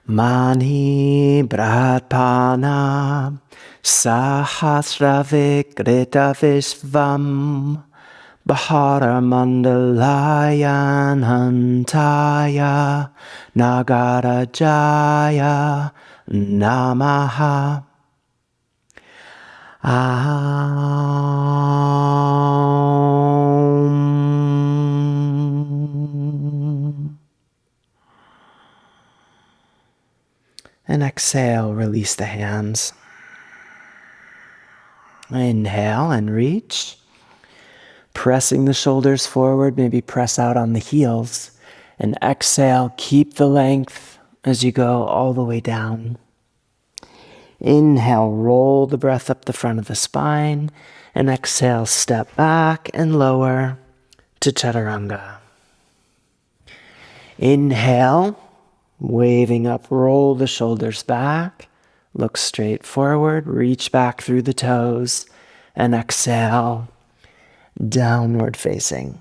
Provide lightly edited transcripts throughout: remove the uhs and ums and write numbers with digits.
Mani Bratpana Sahasravikrita Vishvam Bahara Mandalaya Nantaya Nagarajaya Namaha. And exhale, release the hands. Inhale and reach. Pressing the shoulders forward, maybe press out on the heels. And exhale, keep the length as you go all the way down. Inhale, roll the breath up the front of the spine. And exhale, step back and lower to Chaturanga. Inhale, waving up, roll the shoulders back. Look straight forward, reach back through the toes. And exhale, downward facing.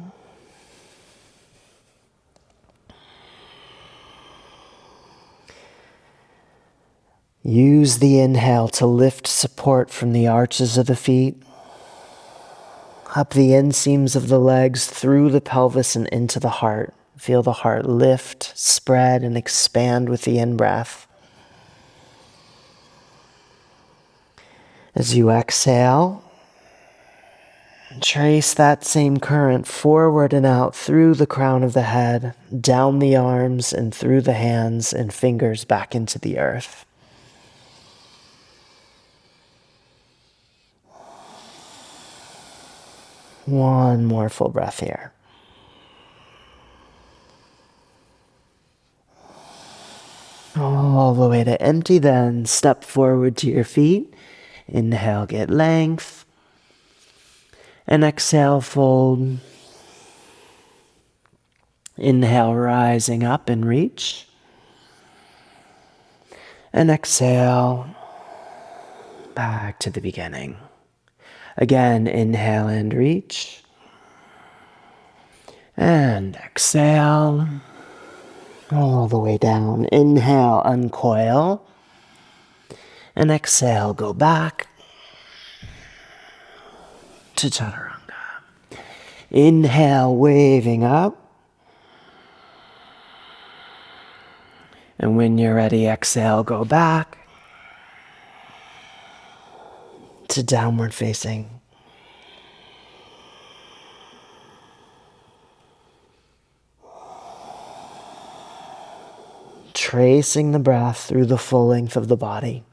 Use the inhale to lift support from the arches of the feet, up the inseams of the legs, through the pelvis and into the heart. Feel the heart lift, spread, and expand with the in-breath. As you exhale, trace that same current forward and out through the crown of the head, down the arms and through the hands and fingers back into the earth. One more full breath here. All the way to empty, then step forward to your feet. Inhale, get length. And exhale, fold. Inhale, rising up and reach. And exhale, back to the beginning. Again, inhale and reach. And exhale, all the way down. Inhale, uncoil. And exhale, go back to Chaturanga. Inhale, waving up. And when you're ready, exhale, go back to downward facing. Tracing the breath through the full length of the body.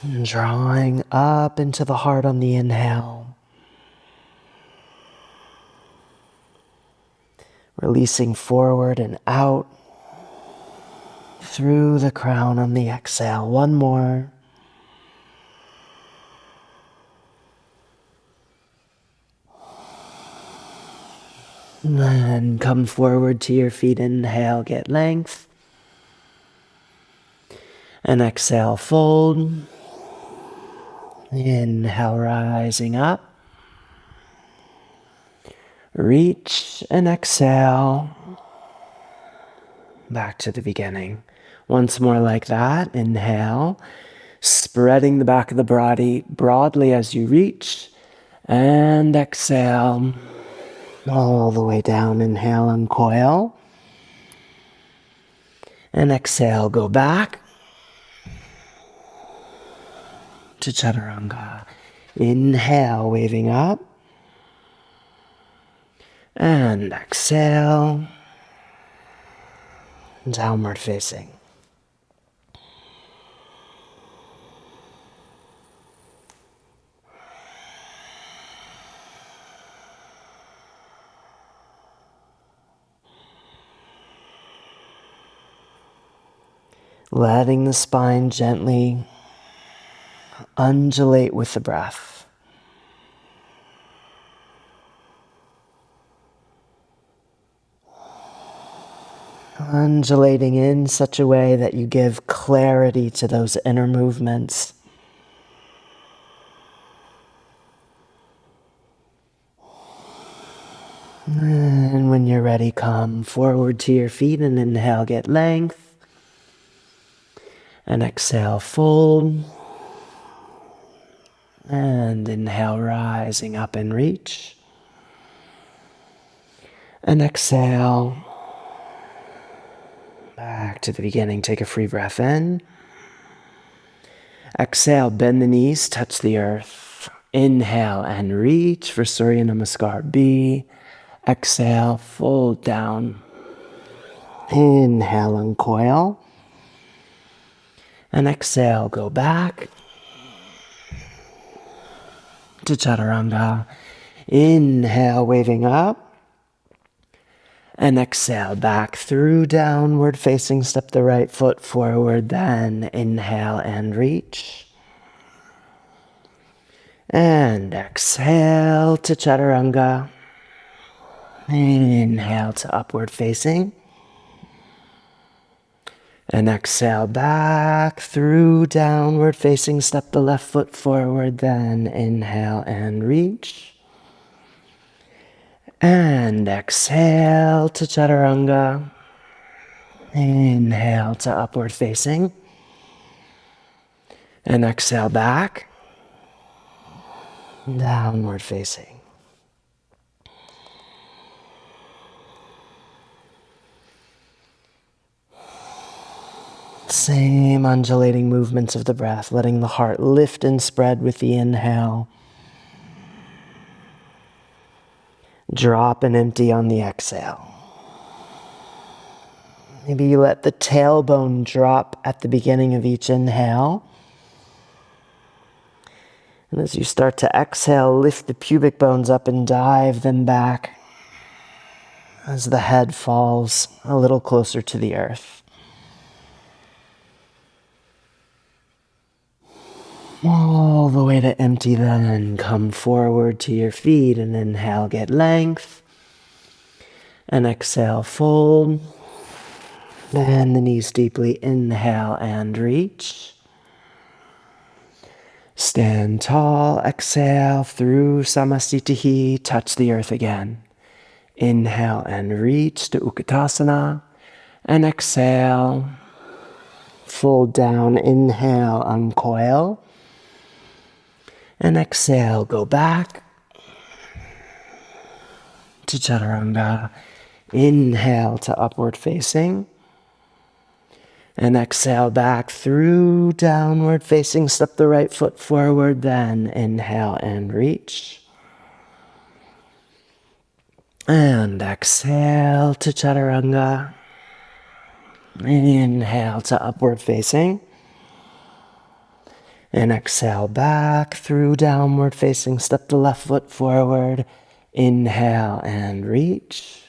And drawing up into the heart on the inhale. Releasing forward and out through the crown on the exhale. One more. And then come forward to your feet. Inhale, get length. And exhale, fold. Inhale, rising up. Reach and exhale. Back to the beginning. Once more like that. Inhale. Spreading the back of the body broadly as you reach. And exhale. All the way down. Inhale, uncoil. And exhale, go back to Chaturanga. Inhale, waving up. And exhale, downward facing. Letting the spine gently undulate with the breath. undulating in such a way that you give clarity to those inner movements. And when you're ready, come forward to your feet and inhale, get length. And exhale, fold. And inhale, rising up and reach. And exhale, back to the beginning. Take a free breath in. Exhale, bend the knees, touch the earth. Inhale and reach for Surya Namaskar B. Exhale, fold down. Inhale, uncoil. And exhale, go back to Chaturanga. Inhale, waving up. And exhale, back through downward facing. Step the right foot forward. Then inhale and reach. And exhale to Chaturanga. Inhale to upward facing. And exhale back through downward facing. Step the left foot forward. Then inhale and reach. And exhale to Chaturanga. Inhale to upward facing. And exhale back. Downward facing. Same undulating movements of the breath, letting the heart lift and spread with the inhale. Drop and empty on the exhale. Maybe you let the tailbone drop at the beginning of each inhale. And as you start to exhale, lift the pubic bones up and dive them back as the head falls a little closer to the earth. All the way to empty, then come forward to your feet and inhale, get length. And exhale, fold. Bend the knees deeply, inhale and reach. Stand tall, exhale through Samasthiti, touch the earth again. Inhale and reach to Utkatasana. And exhale, fold down, inhale, uncoil. And exhale, go back to Chaturanga. Inhale to upward facing. And exhale back through downward facing. Step the right foot forward. Then inhale and reach. And exhale to Chaturanga. Inhale to upward facing. And exhale back through downward facing. Step the left foot forward. Inhale and reach.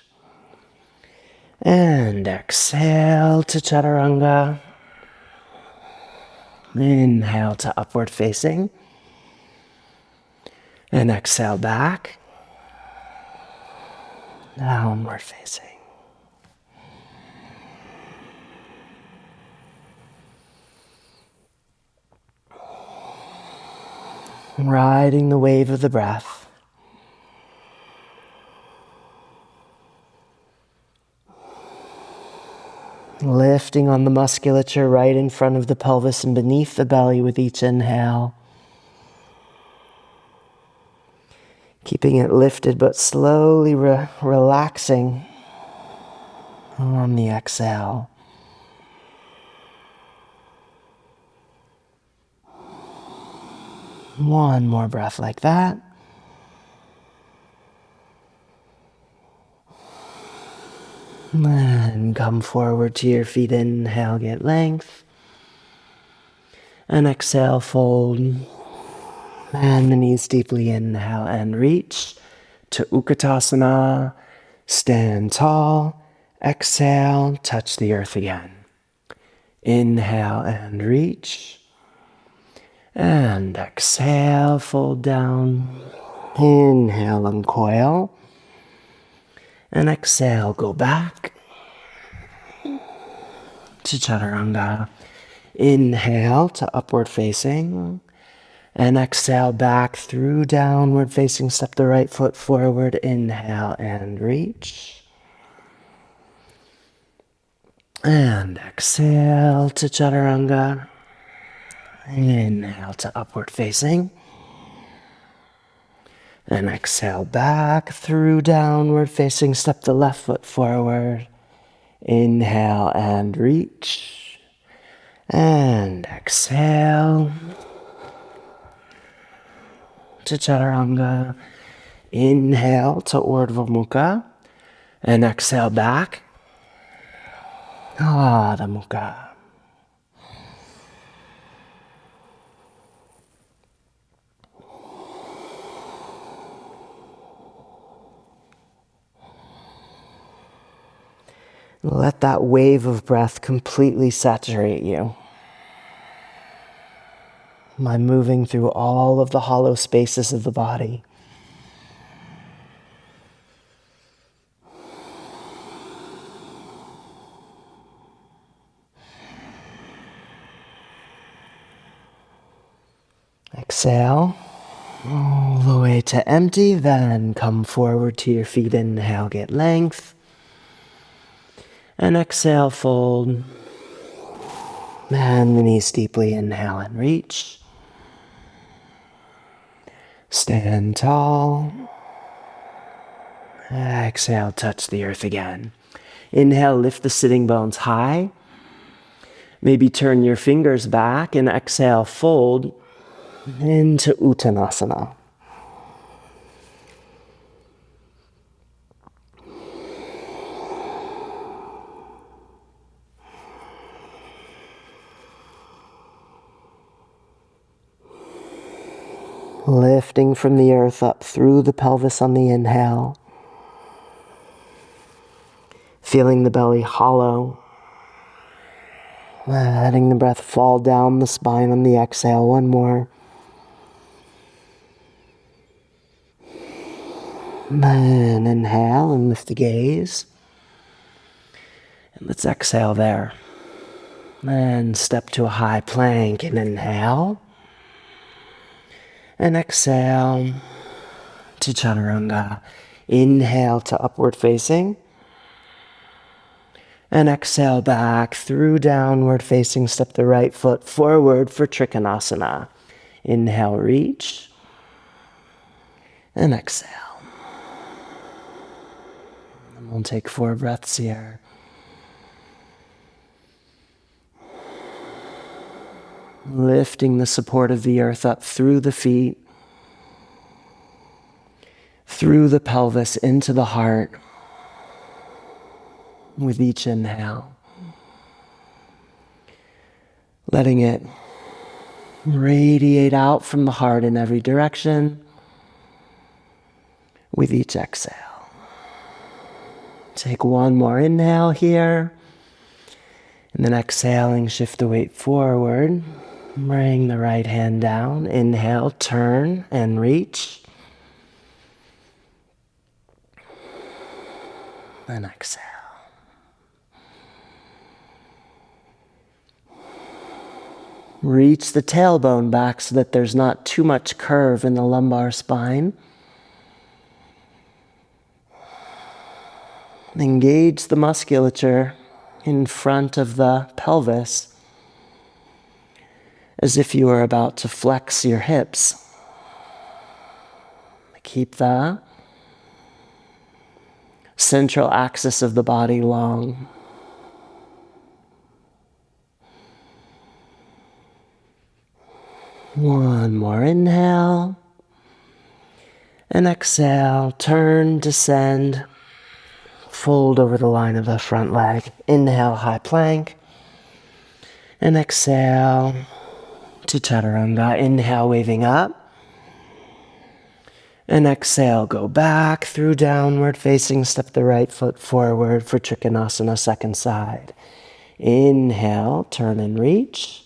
And exhale to Chaturanga. Inhale to upward facing. And exhale back. Downward facing. Riding the wave of the breath. Lifting on the musculature right in front of the pelvis and beneath the belly with each inhale. Keeping it lifted but slowly relaxing on the exhale. One more breath like that. And come forward to your feet. Inhale, get length. And exhale, fold. And the knees deeply. Inhale and reach to Utkatasana. Stand tall. Exhale, touch the earth again. Inhale and reach. And exhale, fold down. Inhale, uncoil. And exhale, go back. to chaturanga. Inhale to upward facing. And exhale back through downward facing. Step the right foot forward. Inhale and reach. And exhale to chaturanga. Inhale to upward facing. And exhale back through downward facing. Step the left foot forward. Inhale and reach. And exhale to chaturanga. Inhale to Urdhva Mukha. And exhale back. Adho Mukha. Let that wave of breath completely saturate you by moving through all of the hollow spaces of the body. Exhale all the way to empty, then come forward to your feet. Inhale, get length. And exhale, fold. Bend the knees deeply. Inhale and reach. Stand tall. Exhale, touch the earth again. Inhale, lift the sitting bones high. Maybe turn your fingers back and exhale, fold into Uttanasana. Lifting from the earth up through the pelvis on the inhale. Feeling the belly hollow. Letting the breath fall down the spine on the exhale. One more. Then inhale and lift the gaze. And let's exhale there. Then step to a high plank and inhale. And exhale to chaturanga. Inhale to upward facing. And exhale back through downward facing. Step the right foot forward for Trikonasana. Inhale, reach. And exhale. And we'll take 4 breaths here. Lifting the support of the earth up through the feet, through the pelvis, into the heart with each inhale. Letting it radiate out from the heart in every direction with each exhale. Take one more inhale here. And then exhaling, shift the weight forward. Bring the right hand down. Inhale, turn and reach. And exhale. Reach the tailbone back so that there's not too much curve in the lumbar spine. Engage the musculature in front of the pelvis as if you are about to flex your hips. Keep the central axis of the body long. One more inhale. And exhale, turn, descend, fold over the line of the front leg. Inhale, high plank. And exhale to chaturanga. Inhale, waving up. And exhale, go back through downward facing. Step the right foot forward for Trikonasana, second side. Inhale, turn and reach.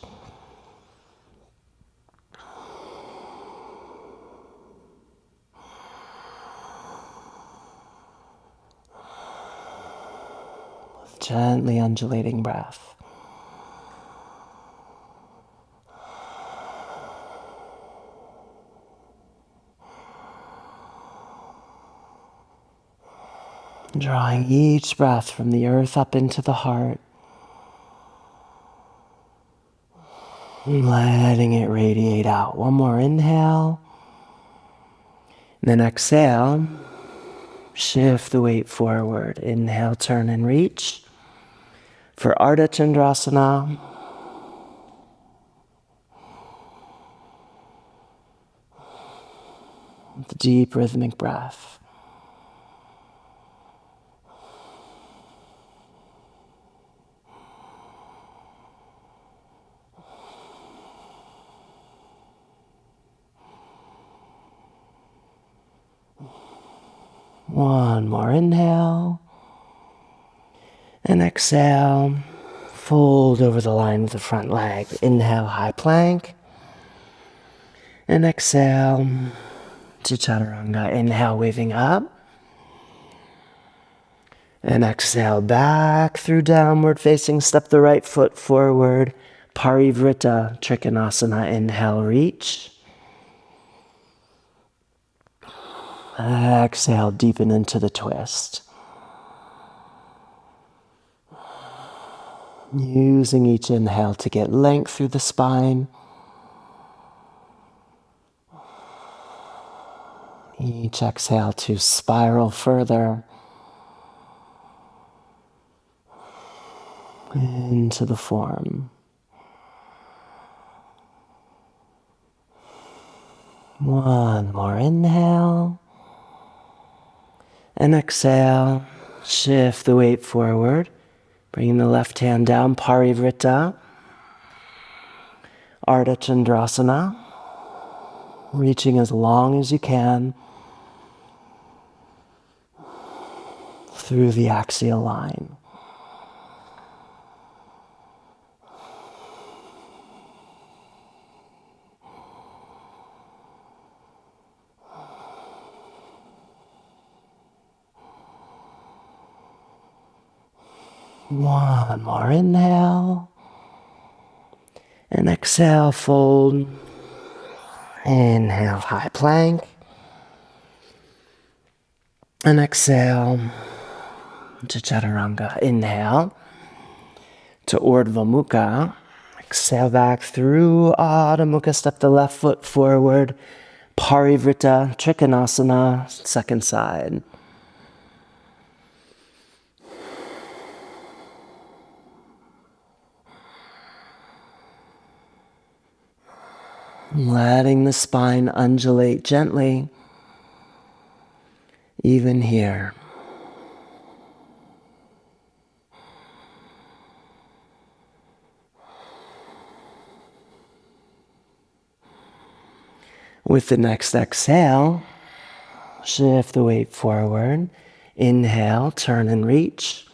Gently undulating breath. Drawing each breath from the earth up into the heart. And letting it radiate out. One more inhale. Then exhale. Shift the weight forward. Inhale, turn and reach. For Ardha Chandrasana. With a deep rhythmic breath. One more inhale. And exhale. Fold over the line of the front leg. Inhale, high plank. And exhale to chaturanga. Inhale, waving up. And exhale back through downward facing. Step the right foot forward. Parivrtta Trikonasana. Inhale, reach. Exhale, deepen into the twist. Using each inhale to get length through the spine. Each exhale to spiral further into the form. One more inhale. And exhale. Shift the weight forward. Bringing the left hand down. Parivrtta. Ardha Chandrasana. Reaching as long as you can through the axial line. One more inhale. And exhale, fold. Inhale, high plank. And exhale to chaturanga. Inhale to Urdhva Mukha. Exhale back through Adho Mukha. Step the left foot forward. Parivrtta Trikonasana. Second side. Letting the spine undulate gently, even here. With the next exhale, shift the weight forward. Inhale, turn and reach.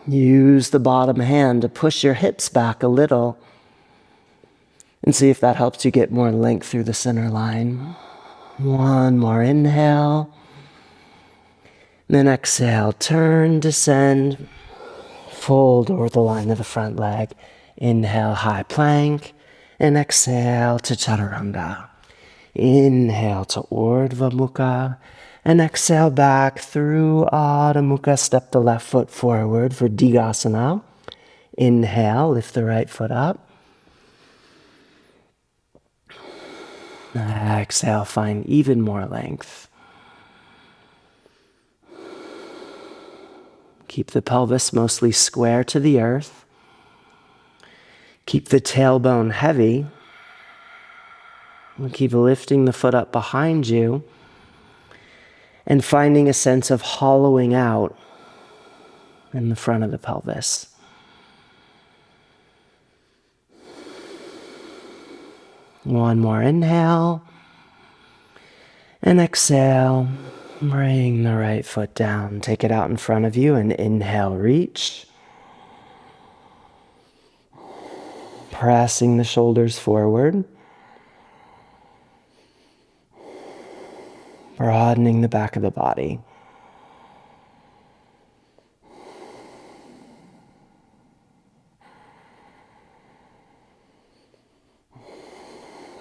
Use the bottom hand to push your hips back a little and see if that helps you get more length through the center line. One more inhale. Then exhale, turn, descend, fold over the line of the front leg. Inhale, high plank, and exhale to chaturanga. Inhale to Urdhva Mukha. And exhale back through Adho Mukha. Step the left foot forward for Digasana. Inhale, lift the right foot up. Exhale, find even more length. Keep the pelvis mostly square to the earth. Keep the tailbone heavy. And keep lifting the foot up behind you and finding a sense of hollowing out in the front of the pelvis. One more inhale. And exhale. Bring the right foot down. Take it out in front of you and inhale, reach. Pressing the shoulders forward. broadening the back of the body.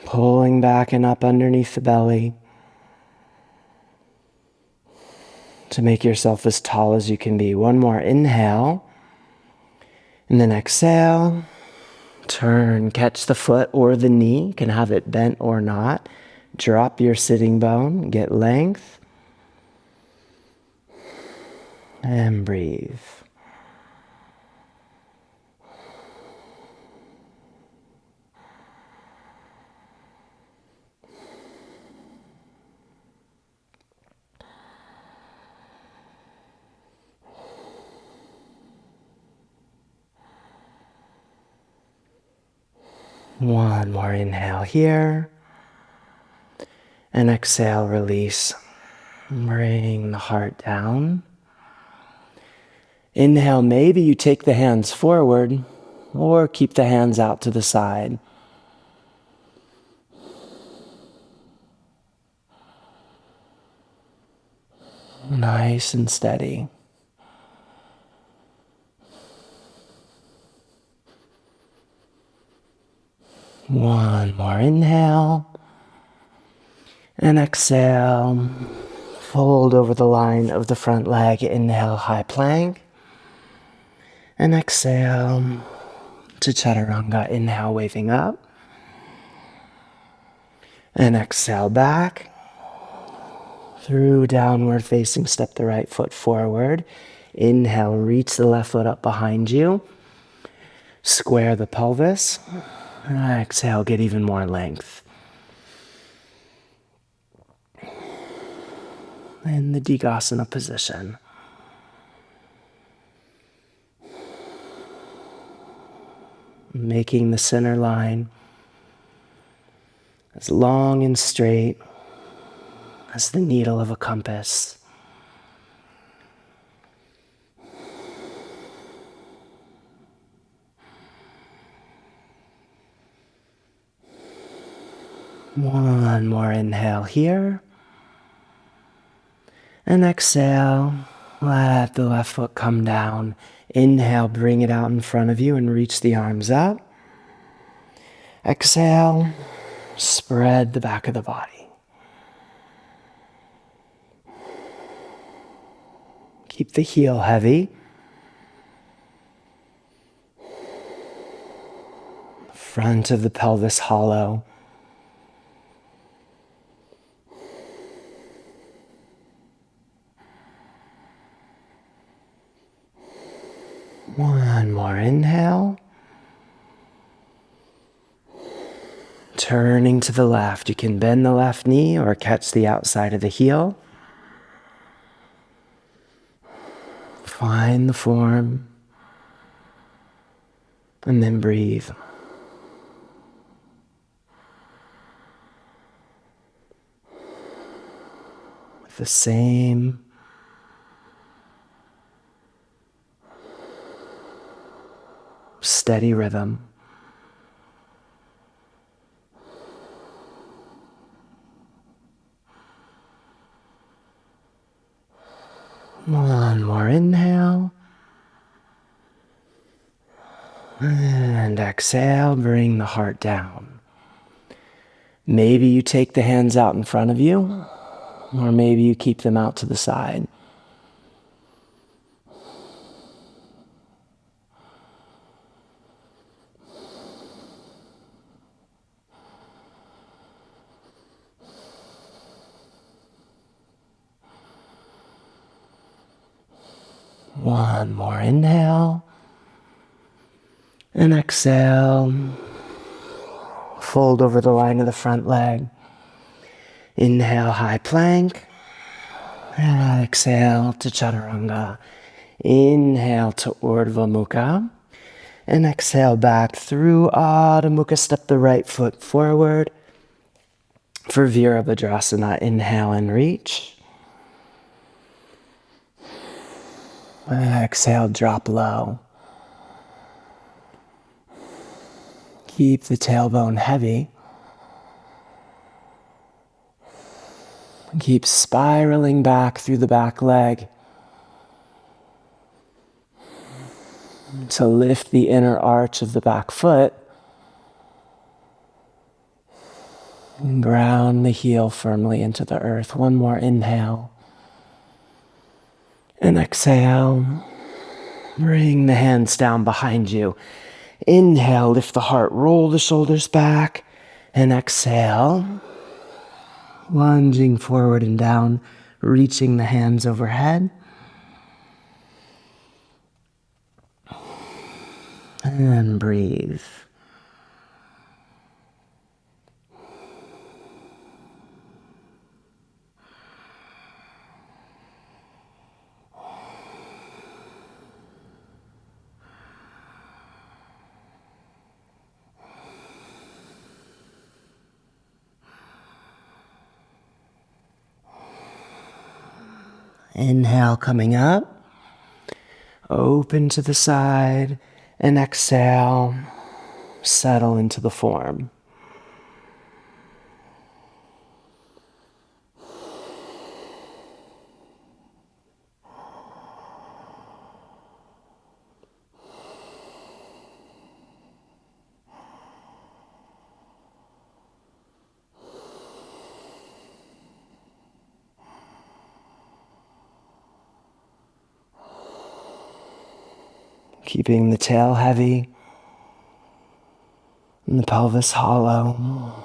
Pulling back and up underneath the belly to make yourself as tall as you can be. One more inhale. And then exhale. Turn, catch the foot or the knee. You can have it bent or not. Drop your sitting bone, get length. And breathe. One more inhale here. And exhale, release. Bring the heart down. Inhale, maybe you take the hands forward or keep the hands out to the side. Nice and steady. One more inhale. And exhale. Fold over the line of the front leg. Inhale, high plank. And exhale to chaturanga. Inhale, waving up. And exhale back. Through downward facing, step the right foot forward. Inhale, reach the left foot up behind you. Square the pelvis. Exhale, get even more length. In the Digasana position. Making the center line as long and straight as the needle of a compass. One more inhale here. And exhale, let the left foot come down. Inhale, bring it out in front of you and reach the arms up. Exhale, spread the back of the body. Keep the heel heavy. Front of the pelvis hollow. One more inhale. Turning to the left. You can bend the left knee or catch the outside of the heel. Find the form. And then breathe. With the same steady rhythm. One more inhale. And exhale, bring the heart down. Maybe you take the hands out in front of you, or maybe you keep them out to the side. One more inhale. And exhale. Fold over the line of the front leg. Inhale, high plank. And exhale to chaturanga. Inhale to Urdhva Mukha. And exhale back through Adho Mukha. Step the right foot forward. For Virabhadrasana, inhale and reach. Exhale, drop low. Keep the tailbone heavy. Keep spiraling back through the back leg to lift the inner arch of the back foot and ground the heel firmly into the earth. One more inhale. And exhale. Bring the hands down behind you. Inhale, lift the heart, roll the shoulders back. And exhale, lunging forward and down, reaching the hands overhead. And breathe. Inhale, coming up. Open to the side. And exhale, settle into the form. Keeping the tail heavy and the pelvis hollow.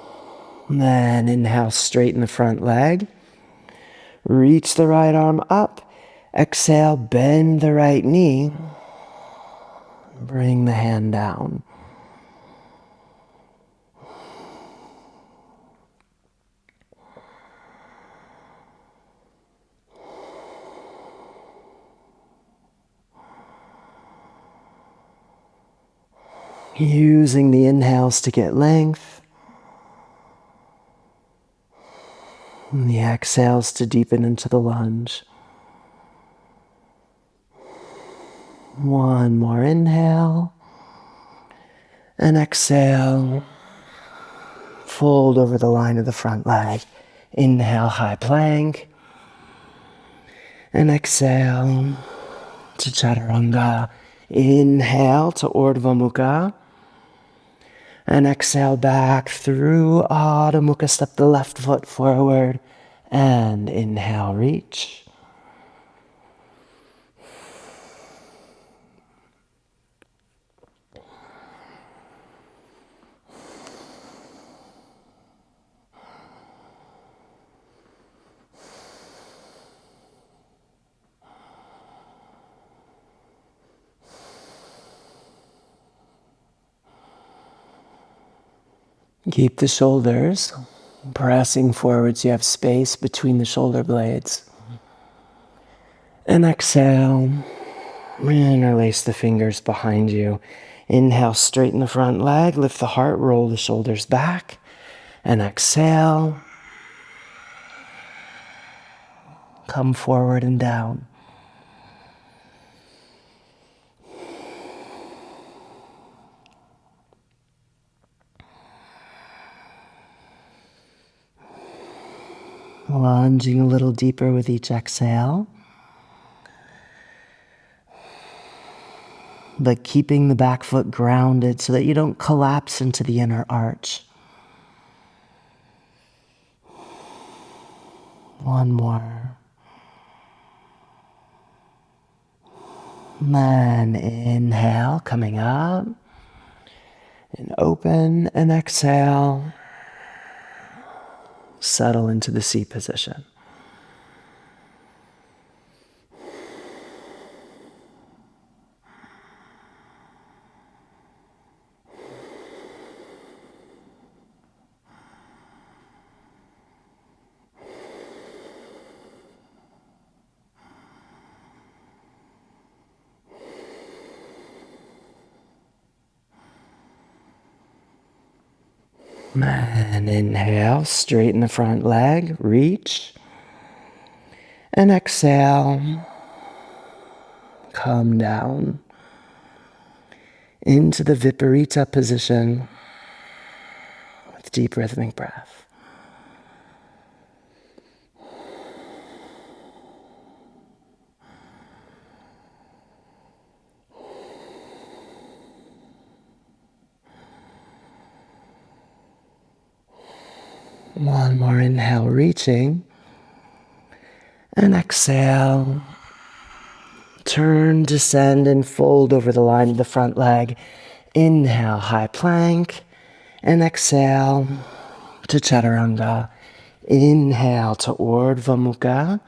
And then inhale, straighten the front leg. Reach the right arm up. Exhale, bend the right knee. Bring the hand down. Using the inhales to get length. And the exhales to deepen into the lunge. One more inhale. And exhale. Fold over the line of the front leg. Inhale, high plank. And exhale to chaturanga. Inhale to Urdhva Mukha. And exhale back through Adho Mukha. Step the left foot forward. And inhale, reach. Keep the shoulders pressing forward so you have space between the shoulder blades. And exhale, interlace the fingers behind you. Inhale, straighten the front leg, lift the heart, roll the shoulders back. And exhale, come forward and down. Lunging a little deeper with each exhale. But keeping the back foot grounded so that you don't collapse into the inner arch. One more. Then inhale, coming up. And open and exhale. Settle into the C position. And inhale, straighten the front leg, reach. And exhale, come down into the Viparita position with deep rhythmic breath. One more inhale, reaching. And exhale. Turn, descend, and fold over the line of the front leg. Inhale, high plank. And exhale to chaturanga. Inhale to Urdhva Mukha.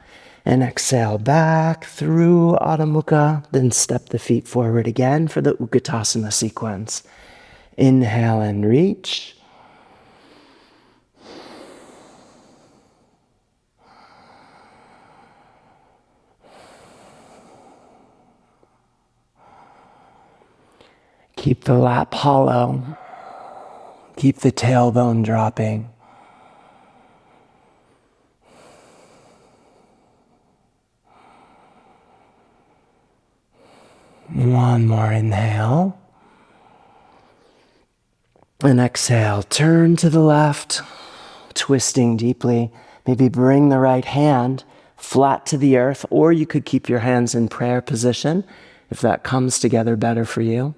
And exhale back through Adho Mukha. Then step the feet forward again for the Utkatasana sequence. Inhale and reach. Keep the lap hollow. Keep the tailbone dropping. One more inhale. And exhale, turn to the left, twisting deeply. Maybe bring the right hand flat to the earth, or you could keep your hands in prayer position if that comes together better for you.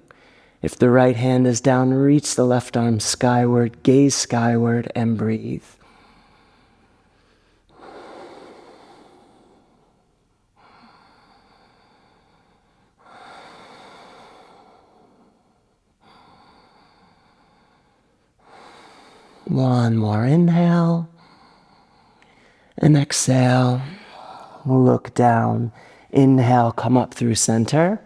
If the right hand is down, reach the left arm skyward, gaze skyward, and breathe. One more inhale. And exhale, look down. Inhale, come up through center.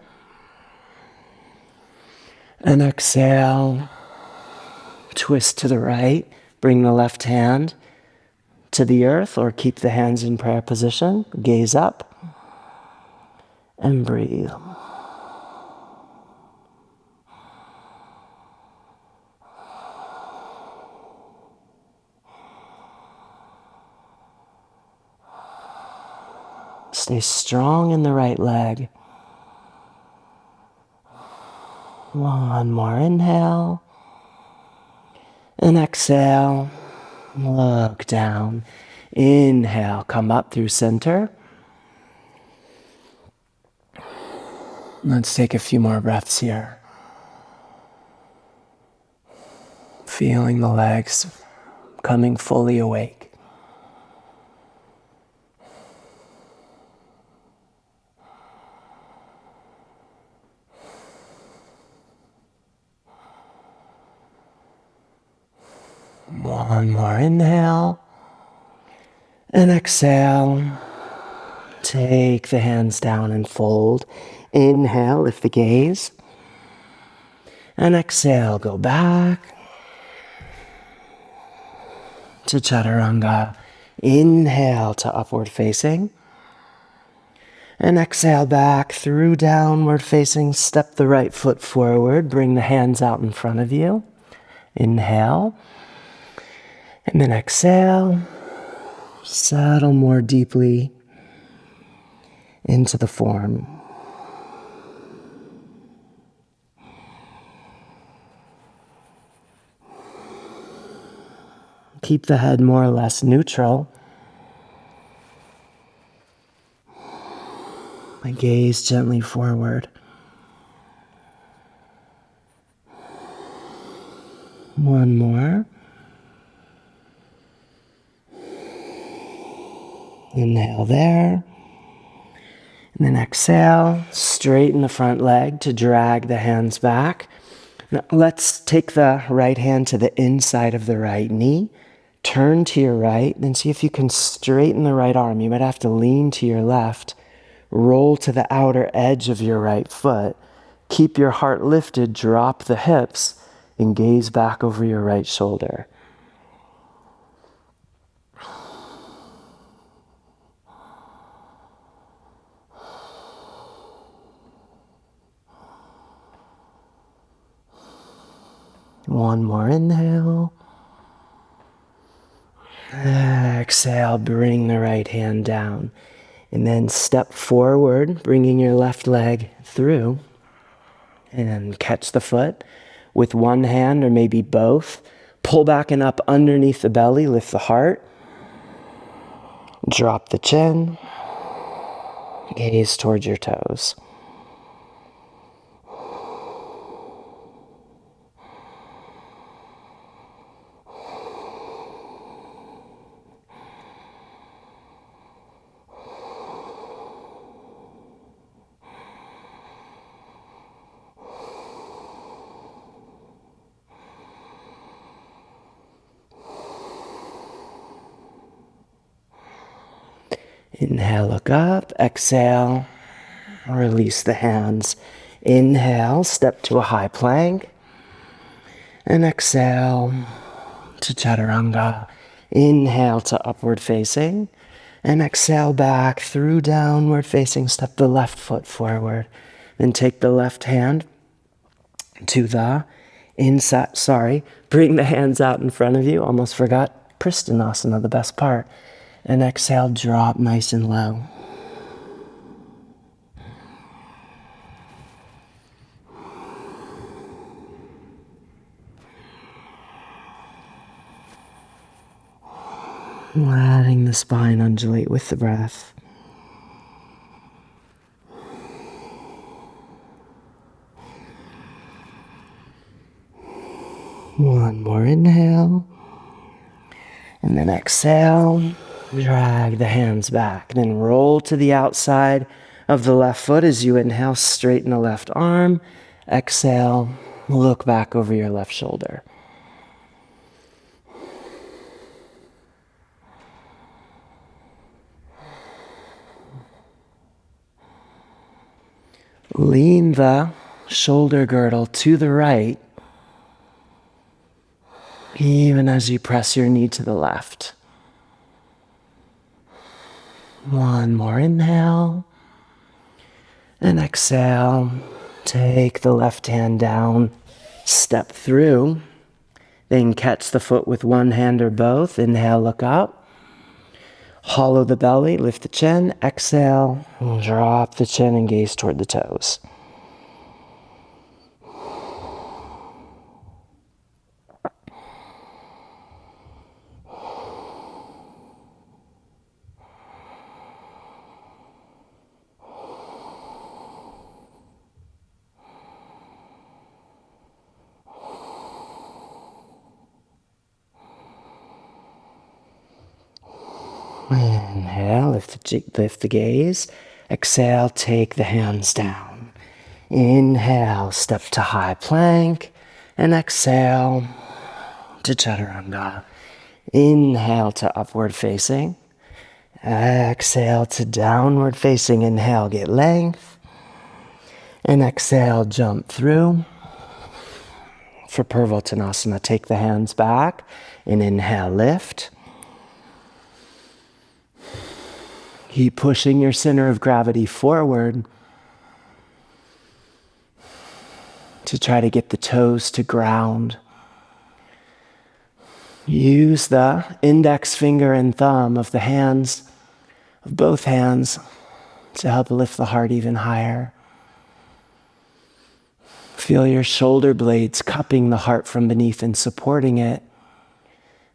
And exhale, twist to the right. Bring the left hand to the earth or keep the hands in prayer position. Gaze up and breathe. Stay strong in the right leg. One more inhale. And exhale, look down. Inhale, come up through center. Let's take a few more breaths here. Feeling the legs coming fully awake. One more inhale. And exhale. Take the hands down and fold. Inhale, lift the gaze. And exhale, go back to chaturanga. Inhale to upward facing. And exhale back through downward facing. Step the right foot forward. Bring the hands out in front of you. Inhale. And then exhale. Settle more deeply into the form. Keep the head more or less neutral. My gaze gently forward. One more. Inhale there. And then exhale, straighten the front leg to drag the hands back. Now let's take the right hand to the inside of the right knee. Turn to your right, then see if you can straighten the right arm. You might have to lean to your left. Roll to the outer edge of your right foot. Keep your heart lifted, drop the hips, and gaze back over your right shoulder. One more inhale. Exhale, bring the right hand down. And then step forward, bringing your left leg through. And catch the foot with one hand or maybe both. Pull back and up underneath the belly, lift the heart. Drop the chin. Gaze towards your toes. Inhale, look up. Exhale, release the hands. Inhale, step to a high plank. And exhale to chaturanga. Inhale to upward facing. And exhale back through downward facing. Step the left foot forward. Then take the left hand to the inside. Bring the hands out in front of you. Almost forgot Pristinasana, the best part. And exhale, drop nice and low. Letting the spine undulate with the breath. One more inhale. And then exhale. Drag the hands back. Then roll to the outside of the left foot as you inhale. Straighten the left arm. Exhale. Look back over your left shoulder. Lean the shoulder girdle to the right, even as you press your knee to the left. One more inhale. And exhale. Take the left hand down, step through, then catch the foot with one hand or both. Inhale, look up. Hollow the belly, lift the chin, exhale, drop the chin and gaze toward the toes. Inhale, lift the gaze. Exhale, take the hands down. Inhale, step to high plank. And exhale to chaturanga. Inhale to upward facing. Exhale to downward facing. Inhale, get length. And exhale, jump through. For Purvottanasana, take the hands back. And inhale, lift. Keep pushing your center of gravity forward to try to get the toes to ground. Use the index finger and thumb of the hands, of both hands, to help lift the heart even higher. Feel your shoulder blades cupping the heart from beneath and supporting it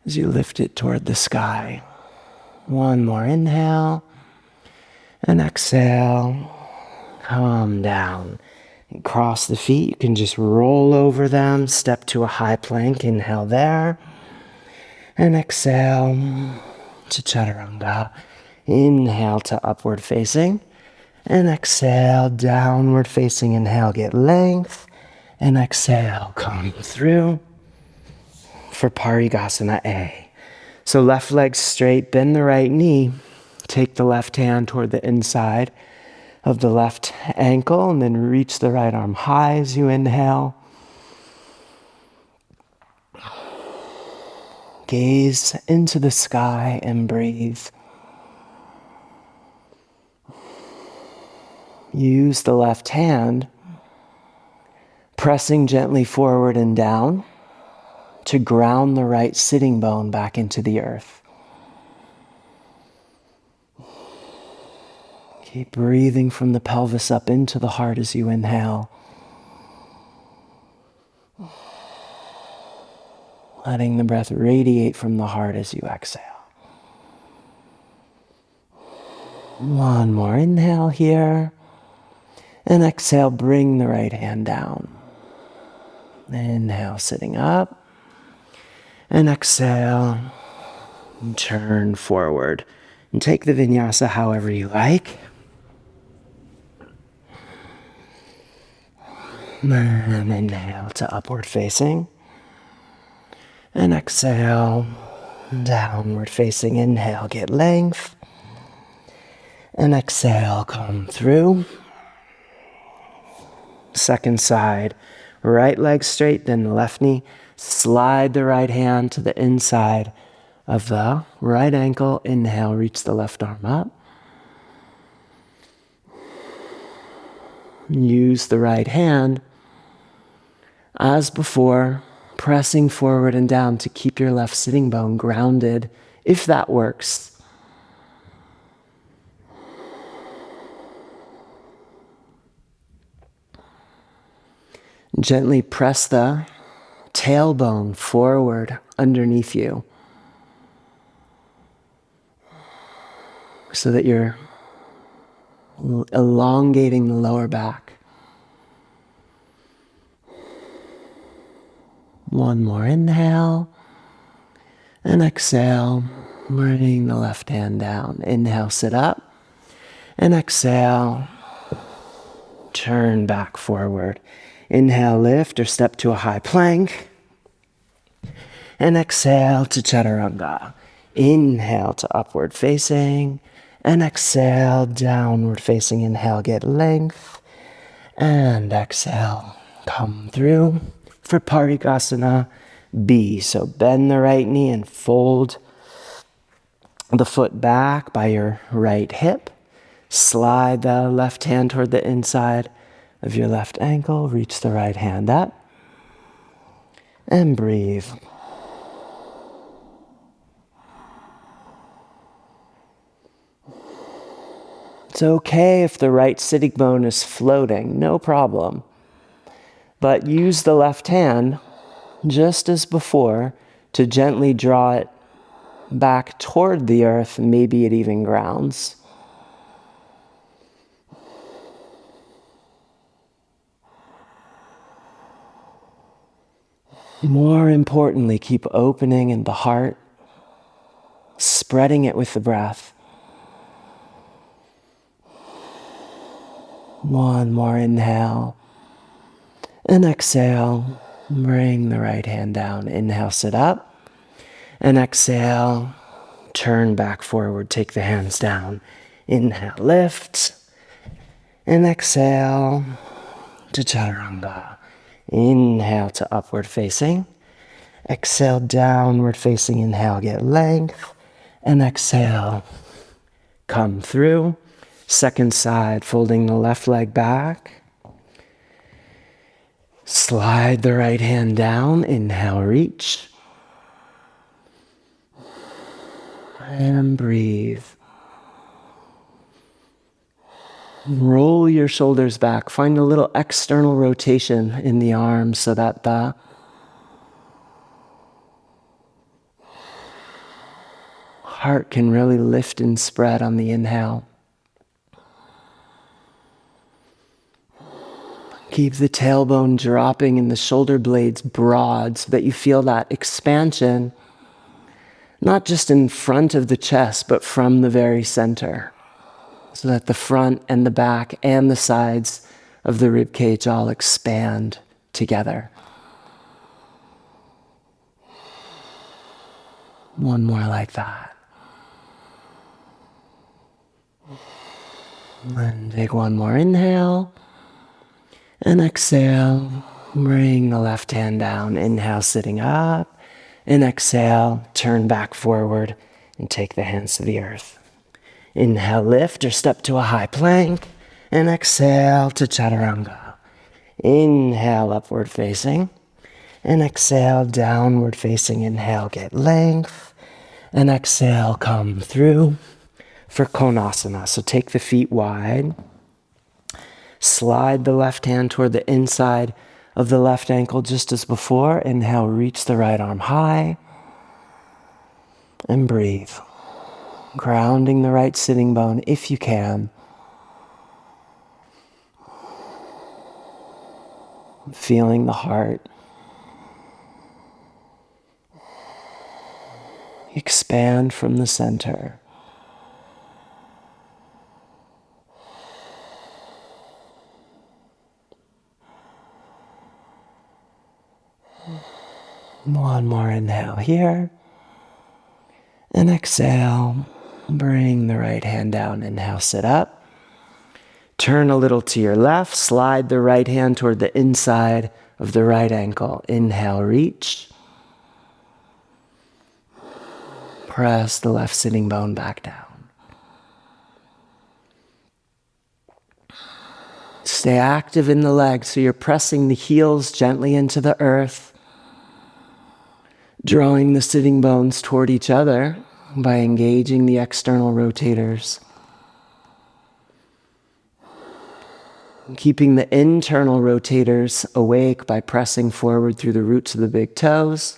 as you lift it toward the sky. One more inhale. And exhale, come down. And cross the feet. You can just roll over them. Step to a high plank. Inhale there. And exhale to chaturanga. Inhale to upward facing. And exhale, downward facing. Inhale, get length. And exhale, come through for Parigasana A. So left leg straight, bend the right knee. Take the left hand toward the inside of the left ankle and then reach the right arm high as you inhale. Gaze into the sky and breathe. Use the left hand, pressing gently forward and down to ground the right sitting bone back into the earth. Keep breathing from the pelvis up into the heart as you inhale. Letting the breath radiate from the heart as you exhale. One more inhale here. And exhale, bring the right hand down. Inhale, sitting up. And exhale, and turn forward. And take the vinyasa however you like. And inhale to upward facing. And exhale, downward facing. Inhale, get length. And exhale, come through. Second side, right leg straight, then left knee. Slide the right hand to the inside of the right ankle. Inhale, reach the left arm up. Use the right hand, as before, pressing forward and down to keep your left sitting bone grounded, if that works. Gently press the tailbone forward underneath you so that you're elongating the lower back. One more inhale and exhale, bring the left hand down. Inhale, sit up, and exhale, turn back forward. Inhale, lift or step to a high plank. And exhale to chaturanga. Inhale to upward facing. And exhale, downward facing. Inhale, get length. And exhale, come through for Parigasana B. So bend the right knee and fold the foot back by your right hip. Slide the left hand toward the inside of your left ankle. Reach the right hand up. And breathe. It's okay if the right sitting bone is floating, no problem. But use the left hand, just as before, to gently draw it back toward the earth. Maybe it even grounds. More importantly, keep opening in the heart, spreading it with the breath. One more inhale and exhale. Bring the right hand down. Inhale, sit up. And exhale, turn back forward. Take the hands down. Inhale, lift. And exhale to chaturanga. Inhale to upward facing. Exhale, downward facing. Inhale, get length. And exhale, come through. Second side, folding the left leg back. Slide the right hand down. Inhale, reach. And breathe. Roll your shoulders back. Find a little external rotation in the arms so that the heart can really lift and spread on the inhale. Keep the tailbone dropping and the shoulder blades broad so that you feel that expansion, not just in front of the chest, but from the very center, so that the front and the back and the sides of the rib cage all expand together. One more like that. And take one more inhale. And exhale, bring the left hand down. Inhale, sitting up. And exhale, turn back forward and take the hands to the earth. Inhale, lift or step to a high plank. And exhale to chaturanga. Inhale, upward facing. And exhale, downward facing. Inhale, get length. And exhale, come through for Konasana. So take the feet wide. Slide the left hand toward the inside of the left ankle just as before. Inhale, reach the right arm high. And breathe. Grounding the right sitting bone if you can. Feeling the heart. Expand from the center. One more inhale here. And exhale. Bring the right hand down. Inhale, sit up. Turn a little to your left. Slide the right hand toward the inside of the right ankle. Inhale, reach. Press the left sitting bone back down. Stay active in the legs, so you're pressing the heels gently into the earth, drawing the sitting bones toward each other by engaging the external rotators. Keeping the internal rotators awake by pressing forward through the roots of the big toes.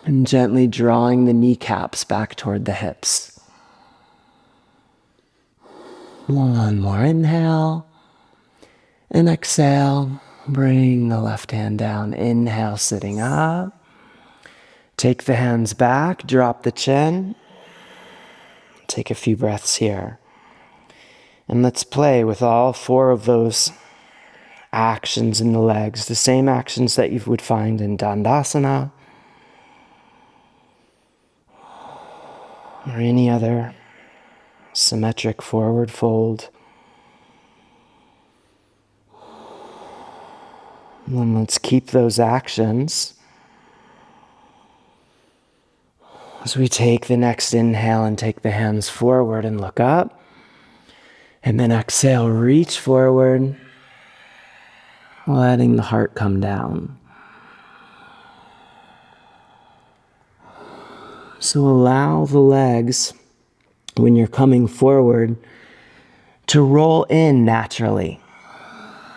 And gently drawing the kneecaps back toward the hips. One more inhale. And exhale. Bring the left hand down. Inhale, sitting up. Take the hands back. Drop the chin. Take a few breaths here. And let's play with all four of those actions in the legs. The same actions that you would find in Dandasana. Or any other symmetric forward fold. And then let's keep those actions as we take the next inhale and take the hands forward and look up. And then exhale, reach forward, letting the heart come down. So allow the legs, when you're coming forward, to roll in naturally.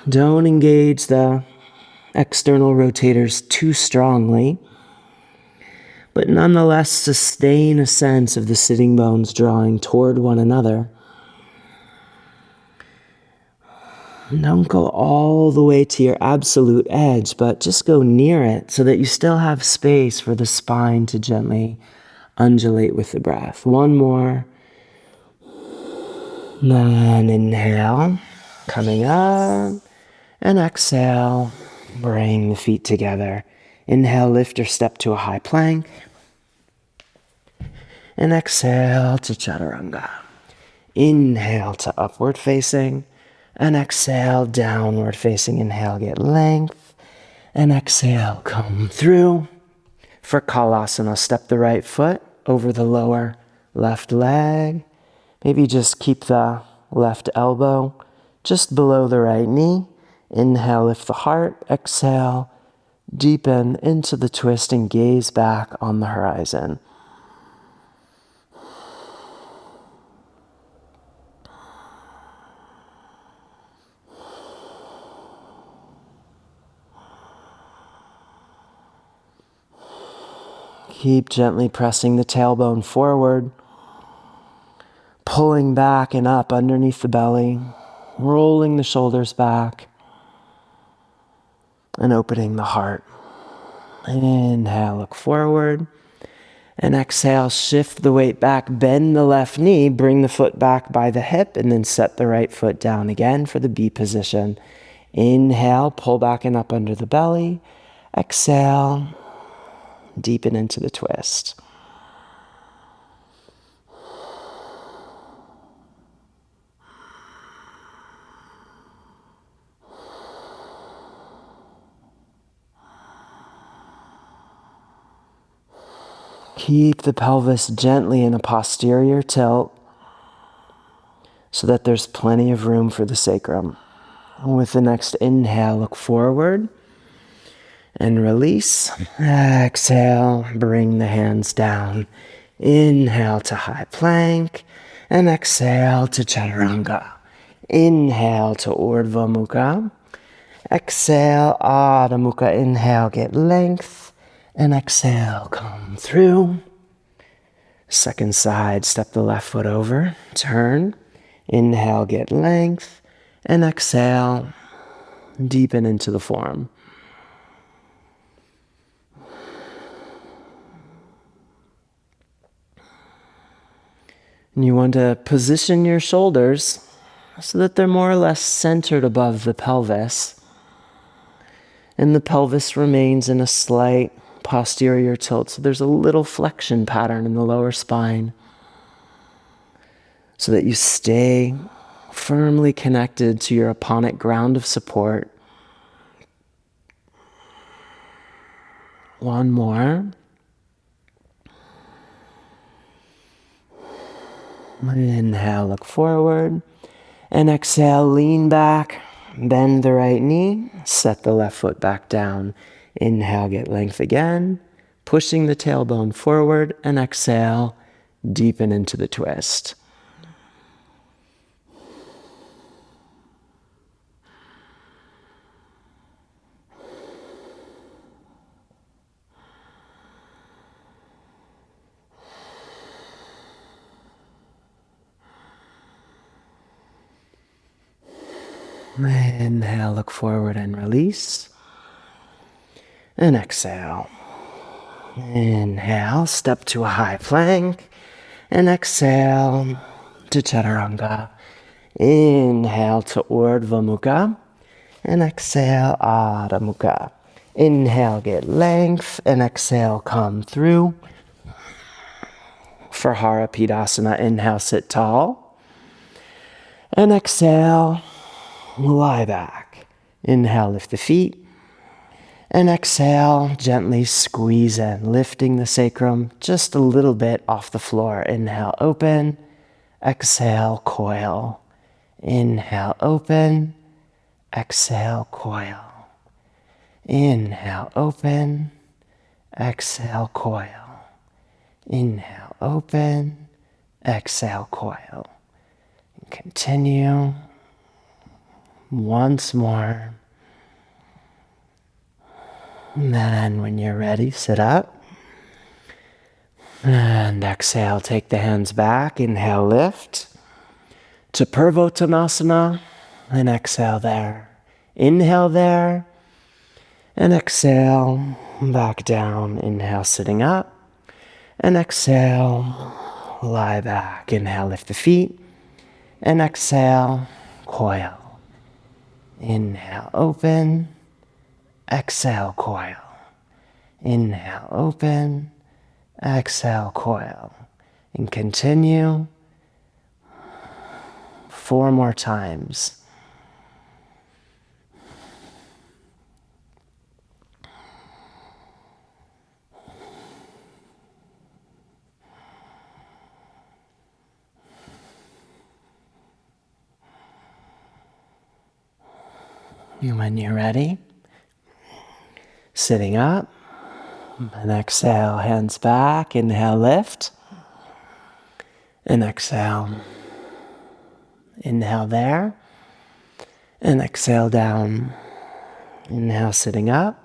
Don't engage the external rotators too strongly, but nonetheless sustain a sense of the sitting bones drawing toward one another. Don't go all the way to your absolute edge, but just go near it so that you still have space for the spine to gently undulate with the breath. One more. Then inhale, coming up, and exhale, bring the feet together. Inhale, lift or step to a high plank, and exhale to chaturanga. Inhale to upward facing, and exhale, downward facing. Inhale, get length, and exhale, come through. For Kalasana, step the right foot over the lower left leg. Maybe just keep the left elbow just below the right knee. Inhale, lift the heart. Exhale, deepen into the twist and gaze back on the horizon. Keep gently pressing the tailbone forward, pulling back and up underneath the belly, rolling the shoulders back, and opening the heart. Inhale, look forward, and exhale, shift the weight back, bend the left knee, bring the foot back by the hip, and then set the right foot down again for the B position. Inhale, pull back and up under the belly. Exhale, deepen into the twist. Keep the pelvis gently in a posterior tilt so that there's plenty of room for the sacrum. With the next inhale, look forward and release. Exhale, bring the hands down. Inhale to high plank and exhale to chaturanga. Inhale to Urdhva Mukha. Exhale, Adho Mukha. Inhale, get length. And exhale, come through. Second side, step the left foot over, turn. Inhale, get length. And exhale, deepen into the form. And you want to position your shoulders so that they're more or less centered above the pelvis. And the pelvis remains in a slight posterior tilt. So there's a little flexion pattern in the lower spine so that you stay firmly connected to your aponic ground of support. One more. Inhale, look forward. And exhale, lean back, bend the right knee, set the left foot back down. Inhale, get length again, pushing the tailbone forward, and exhale, deepen into the twist. Inhale, look forward and release. And exhale. Inhale, step to a high plank. And exhale to Chaturanga. Inhale to Urdhva Mukha. And exhale, Adho Mukha. Inhale, get length. And exhale, come through. For Harapidasana, inhale, sit tall. And exhale, lie back. Inhale, lift the feet. And exhale, gently squeeze in, lifting the sacrum just a little bit off the floor. Inhale, open. Exhale, coil. Inhale, open. Exhale, coil. Inhale, open. Exhale, coil. Inhale, open. Exhale, coil. Continue. Once more. And then when you're ready, sit up. And exhale, take the hands back. Inhale, lift. To Purvottanasana. And exhale there. Inhale there. And exhale, back down. Inhale, sitting up. And exhale, lie back. Inhale, lift the feet. And exhale, coil. Inhale, open. Exhale, coil. Inhale, open. Exhale, coil. And continue 4 more times. And when you're ready, sitting up, and exhale, hands back, inhale, lift, and exhale. Inhale there, and exhale down. Inhale, sitting up,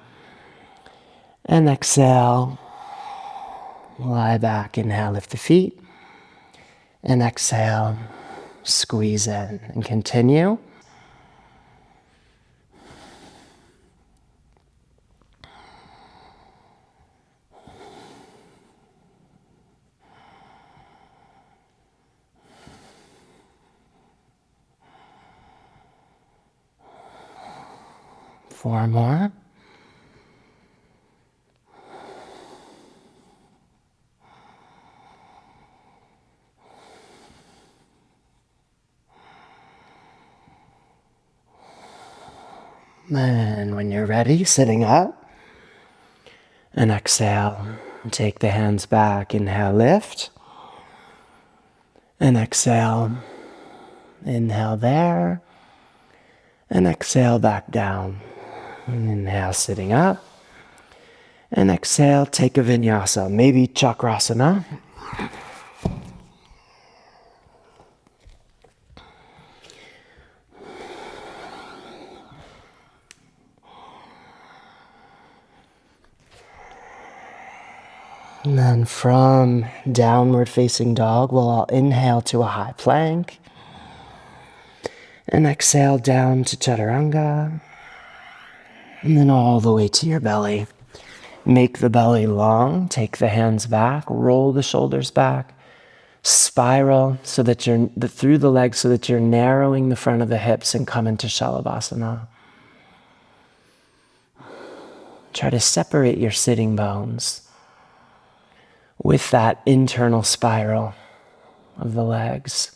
and exhale, lie back. Inhale, lift the feet, and exhale, squeeze in, and continue. Four more. And when you're ready, sitting up, and exhale, take the hands back. Inhale, lift, and exhale. Inhale there, and exhale back down. Inhale, sitting up, and exhale, take a vinyasa, maybe chakrasana. And then from downward facing dog, we'll inhale to a high plank, and exhale down to chaturanga. And then all the way to your belly. Make the belly long, take the hands back, roll the shoulders back, spiral so that you're through the legs so that you're narrowing the front of the hips and come into Shalabhasana. try to separate your sitting bones with that internal spiral of the legs.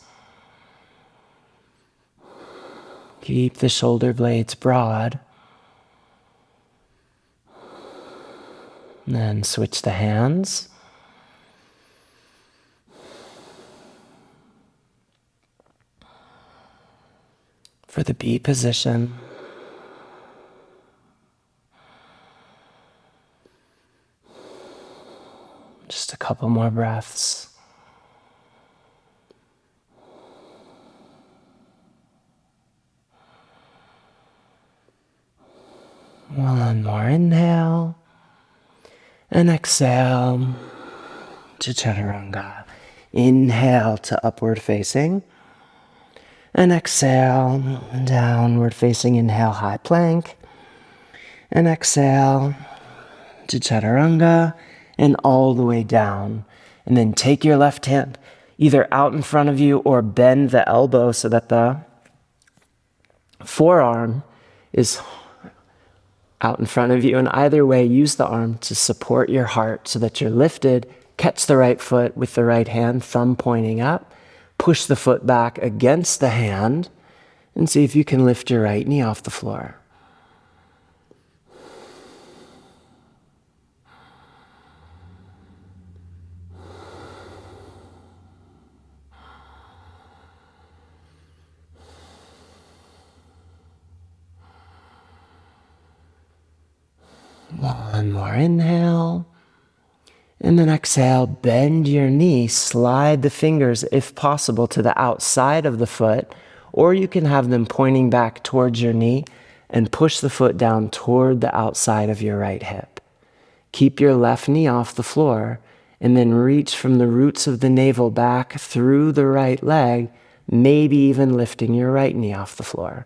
Keep the shoulder blades broad. Then switch the hands. For the B position. Just a couple more breaths. One more inhale. And exhale to chaturanga. Inhale to upward facing. And exhale, downward facing. Inhale, high plank. And exhale to chaturanga and all the way down. And then take your left hand either out in front of you or bend the elbow so that the forearm is out in front of you. And either way, use the arm to support your heart so that you're lifted. Catch the right foot with the right hand, thumb pointing up. Push the foot back against the hand and see if you can lift your right knee off the floor. One more inhale. And then exhale, bend your knee, slide the fingers, if possible, to the outside of the foot, or you can have them pointing back towards your knee and push the foot down toward the outside of your right hip. Keep your left knee off the floor, and then reach from the roots of the navel back through the right leg, maybe even lifting your right knee off the floor.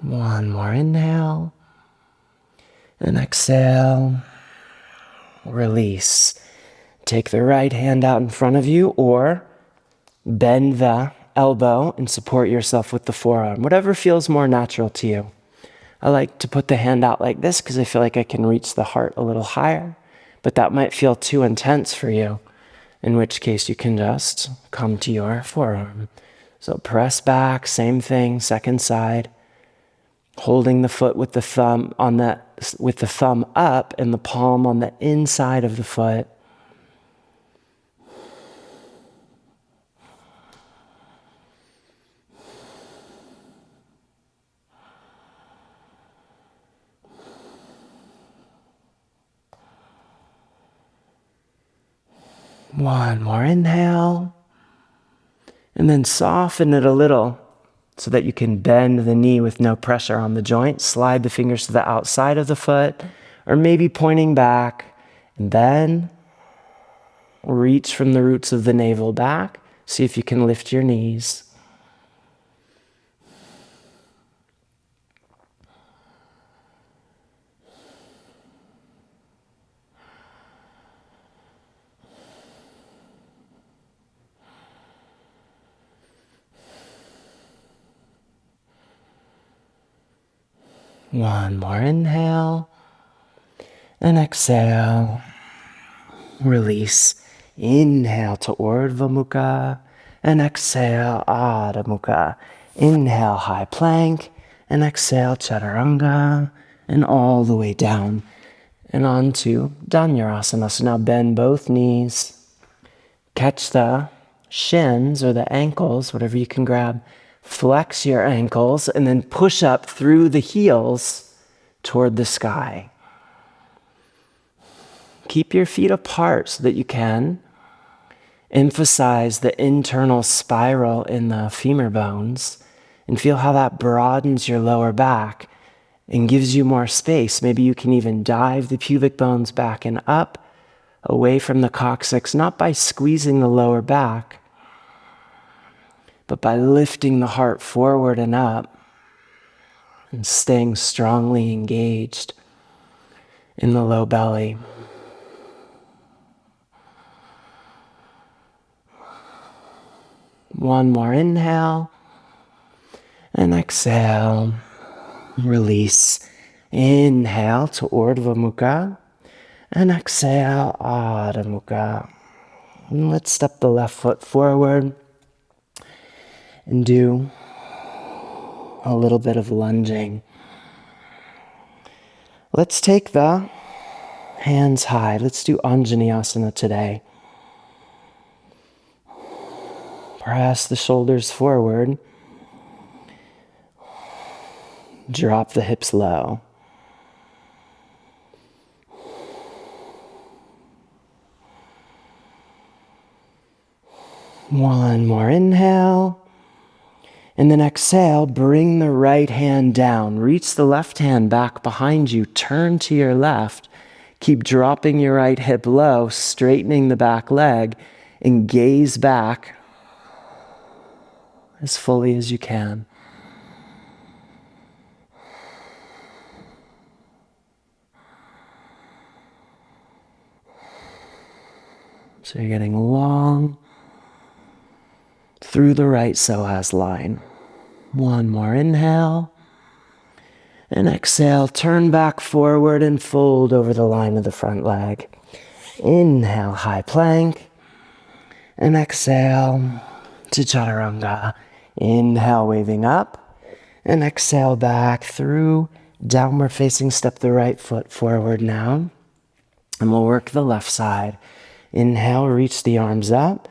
One more inhale, and exhale, release. Take the right hand out in front of you or bend the elbow and support yourself with the forearm, whatever feels more natural to you. I like to put the hand out like this because I feel like I can reach the heart a little higher, but that might feel too intense for you, in which case you can just come to your forearm. So press back, same thing, second side. Holding the foot with the thumb with the thumb up and the palm on the inside of the foot. One more inhale. And then soften it a little so that you can bend the knee with no pressure on the joint. Slide the fingers to the outside of the foot, or maybe pointing back. And then reach from the roots of the navel back. See if you can lift your knees. One more inhale and exhale. Release. Inhale to Urdhva Mukha and exhale Adho Mukha. Inhale high plank and exhale Chaturanga and all the way down and onto Dhanurasana. So now bend both knees. Catch the shins or the ankles, whatever you can grab. Flex your ankles and then push up through the heels toward the sky. Keep your feet apart so that you can emphasize the internal spiral in the femur bones and feel how that broadens your lower back and gives you more space. Maybe you can even dive the pubic bones back and up, away from the coccyx, not by squeezing the lower back, but by lifting the heart forward and up and staying strongly engaged in the low belly. One more inhale and exhale. Release. Inhale to Urdhva Mukha and exhale Adho Mukha. And let's step the left foot forward and do a little bit of lunging. Let's take the hands high. Let's do Anjaneyasana today. Press the shoulders forward. Drop the hips low. One more inhale. And then exhale, bring the right hand down. Reach the left hand back behind you. Turn to your left. Keep dropping your right hip low, straightening the back leg, and gaze back as fully as you can. So you're getting long through the right psoas line. One more inhale. And exhale, turn back forward and fold over the line of the front leg. Inhale, high plank. And exhale to chaturanga. Inhale, waving up. And exhale back through downward facing. Step the right foot forward now. And we'll work the left side. Inhale, reach the arms up.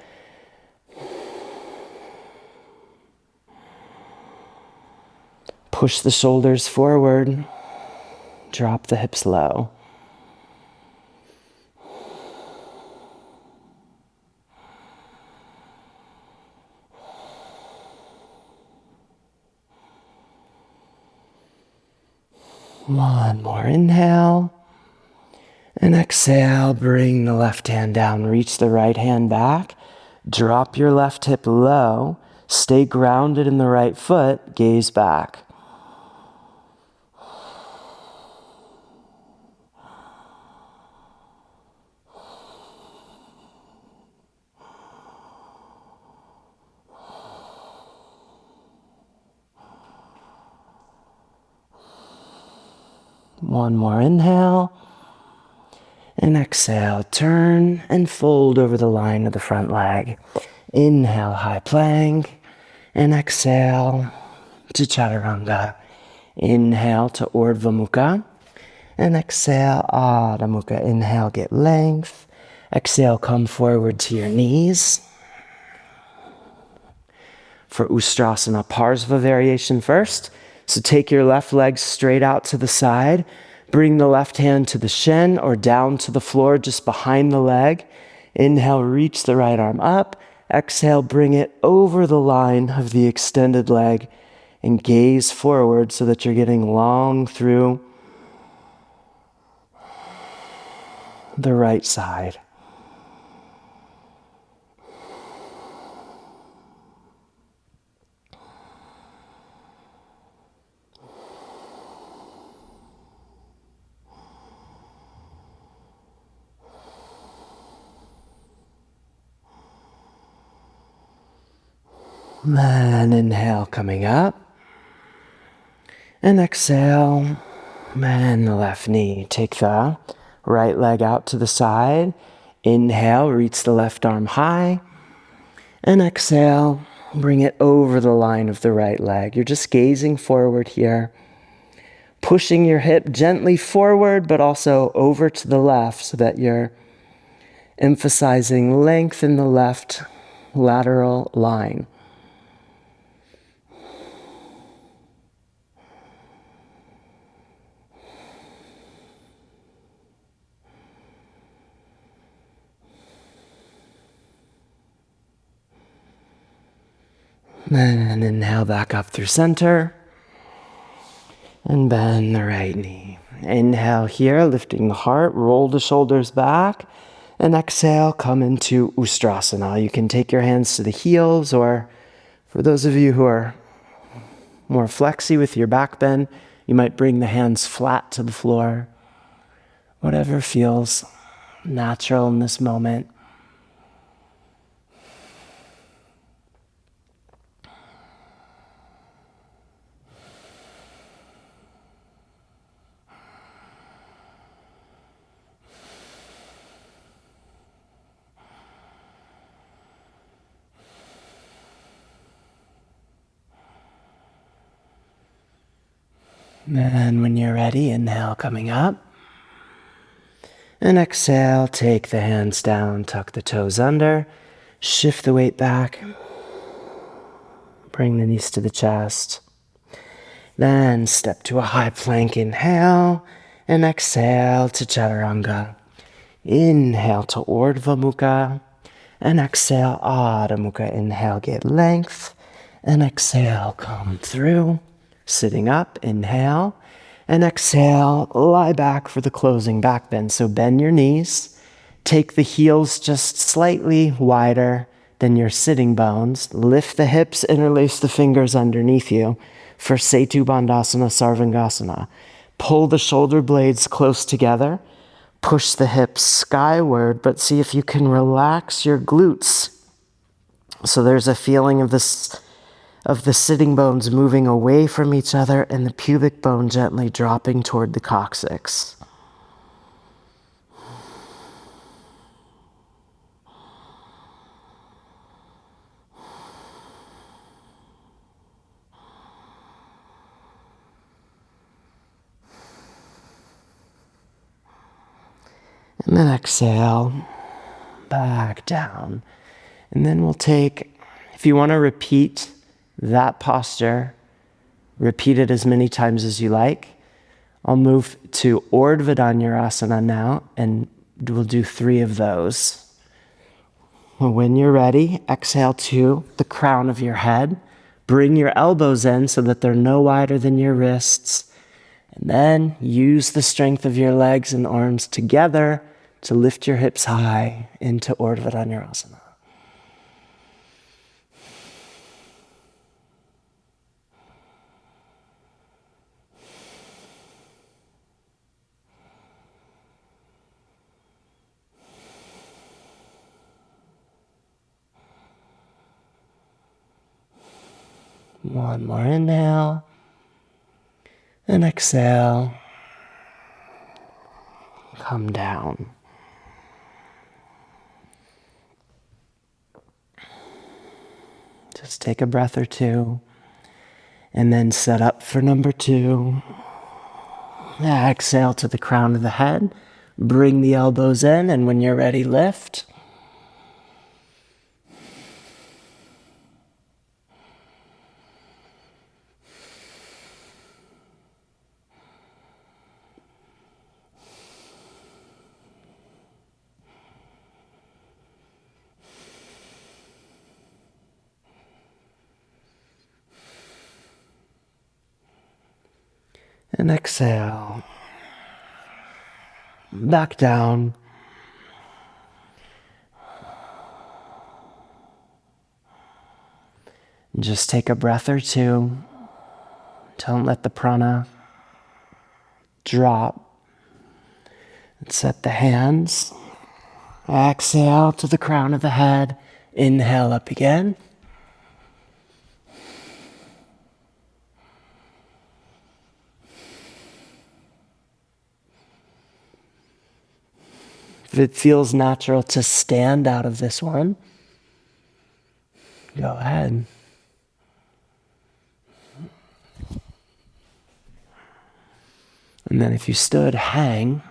Push the shoulders forward. Drop the hips low. One more inhale. And exhale, bring the left hand down. Reach the right hand back. Drop your left hip low. Stay grounded in the right foot. Gaze back. One more inhale. And exhale, turn and fold over the line of the front leg. Inhale, high plank. And exhale to chaturanga. Inhale to Urdhva Mukha. And exhale, Adho Mukha. Inhale, get length. Exhale, come forward to your knees. For Ustrasana Parsva variation first. So take your left leg straight out to the side. Bring the left hand to the shin or down to the floor just behind the leg. Inhale, reach the right arm up. Exhale, bring it over the line of the extended leg and gaze forward so that you're getting long through the right side. And inhale, coming up. And exhale, and the left knee. Take the right leg out to the side. Inhale, reach the left arm high. And exhale, bring it over the line of the right leg. You're just gazing forward here. Pushing your hip gently forward, but also over to the left so that you're emphasizing length in the left lateral line. And inhale back up through center. And bend the right knee. Inhale here, lifting the heart, roll the shoulders back. And exhale, come into Ustrasana. You can take your hands to the heels, or for those of you who are more flexy with your back bend, you might bring the hands flat to the floor. Whatever feels natural in this moment. And when you're ready, inhale coming up. And exhale, take the hands down, tuck the toes under, shift the weight back, bring the knees to the chest. Then step to a high plank, inhale, and exhale to Chaturanga. Inhale to Urdhva Mukha, and exhale Adho Mukha. Inhale, get length, and exhale, come through. Sitting up, inhale, and exhale, lie back for the closing back bend. So bend your knees, take the heels just slightly wider than your sitting bones. Lift the hips, interlace the fingers underneath you for Setu Bandhasana, Sarvangasana. Pull the shoulder blades close together. Push the hips skyward, but see if you can relax your glutes. So there's a feeling of the sitting bones moving away from each other and the pubic bone gently dropping toward the coccyx. And then exhale, back down. And then we'll take, if you want to repeat that posture, repeat it as many times as you like. I'll move to Urdhva Dhanurasana now, and we'll do 3 of those. When you're ready, exhale to the crown of your head. Bring your elbows in so that they're no wider than your wrists. And then use the strength of your legs and arms together to lift your hips high into Urdhva Dhanurasana. One more inhale and exhale. Come down. Just take a breath or two and then set up for number 2. Exhale to the crown of the head. Bring the elbows in, and when you're ready, lift. And exhale. Back down. Just take a breath or two. Don't let the prana drop. And set the hands. Exhale to the crown of the head. Inhale up again. If it feels natural to stand out of this one, go ahead. And then if you stood, hang.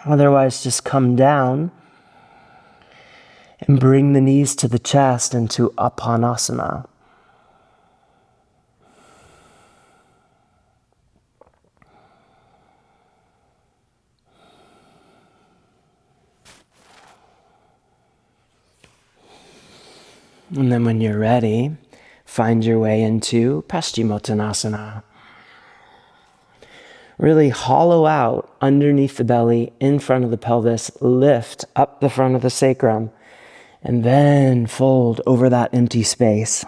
Otherwise, just come down and bring the knees to the chest into Apanasana. And then when you're ready, find your way into Paschimottanasana. Really hollow out underneath the belly, in front of the pelvis, lift up the front of the sacrum, and then fold over that empty space.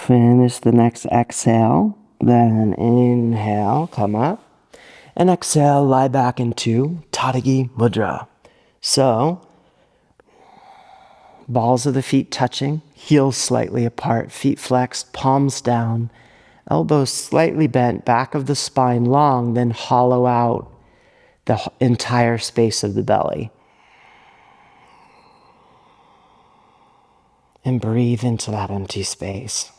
Finish the next exhale. Then inhale, come up. And exhale, lie back into Tadagi Mudra. So, balls of the feet touching, heels slightly apart, feet flexed, palms down, elbows slightly bent, back of the spine long, then hollow out the entire space of the belly. And breathe into that empty space.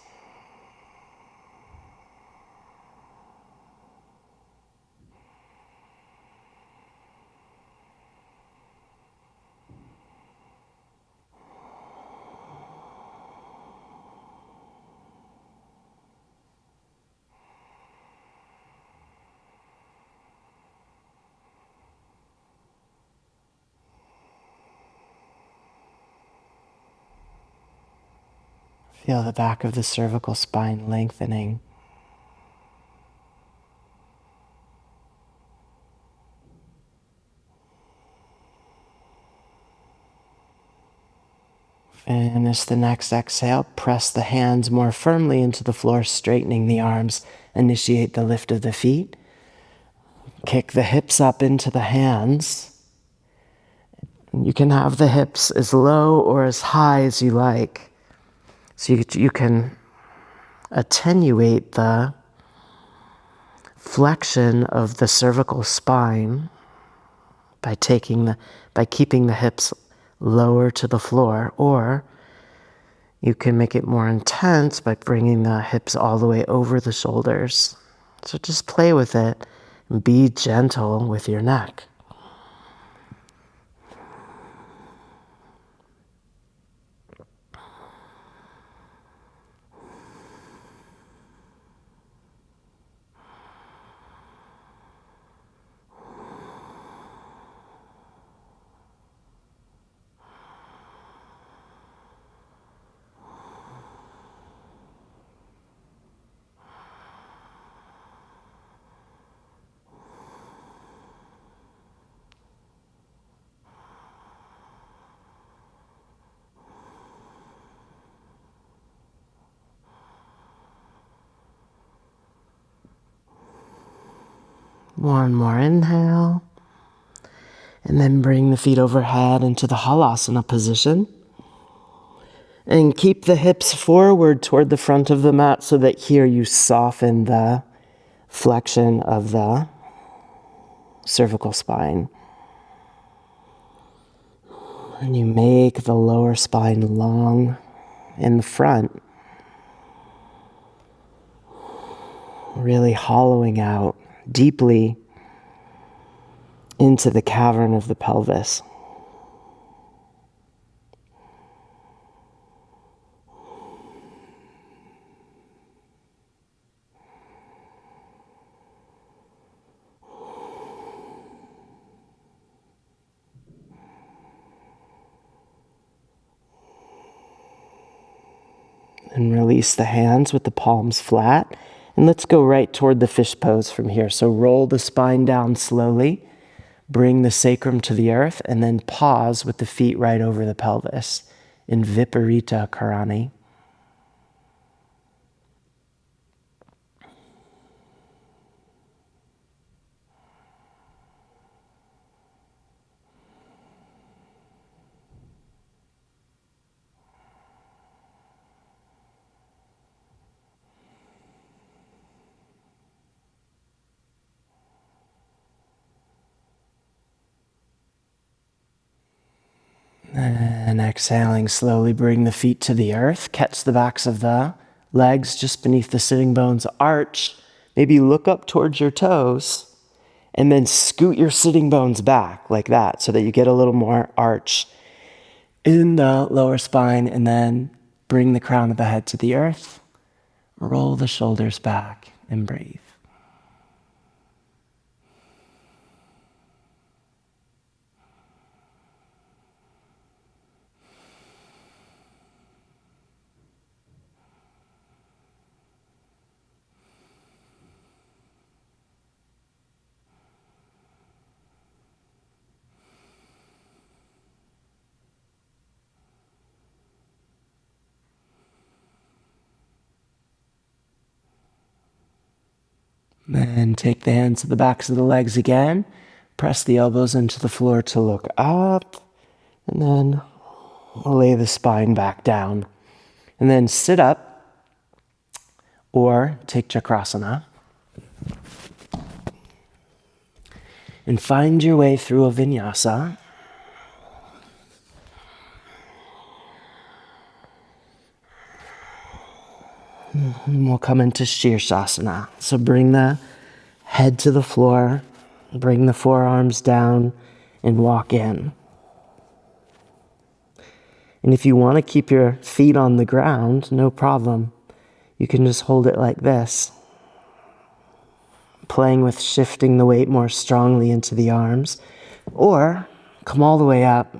Feel the back of the cervical spine lengthening. Finish the next exhale. Press the hands more firmly into the floor, straightening the arms. Initiate the lift of the feet. Kick the hips up into the hands. You can have the hips as low or as high as you like. So you can attenuate the flexion of the cervical spine by keeping the hips lower to the floor, or you can make it more intense by bringing the hips all the way over the shoulders. So just play with it and be gentle with your neck. One more inhale. And then bring the feet overhead into the Halasana position. And keep the hips forward toward the front of the mat so that here you soften the flexion of the cervical spine. And you make the lower spine long in the front, really hollowing out deeply into the cavern of the pelvis. And release the hands with the palms flat. And let's go right toward the fish pose from here. So roll the spine down slowly. Bring the sacrum to the earth. And then pause with the feet right over the pelvis in Viparita Karani. And exhaling, slowly bring the feet to the earth. Catch the backs of the legs just beneath the sitting bones. Arch. Maybe look up towards your toes. And then scoot your sitting bones back like that so that you get a little more arch in the lower spine. And then bring the crown of the head to the earth. Roll the shoulders back and breathe. Then take the hands to the backs of the legs again. Press the elbows into the floor to look up. And then lay the spine back down. And then sit up or take Chakrasana. And find your way through a vinyasa. And we'll come into Shirshasana. So bring the head to the floor, bring the forearms down, and walk in. And if you want to keep your feet on the ground, no problem. You can just hold it like this, playing with shifting the weight more strongly into the arms, or come all the way up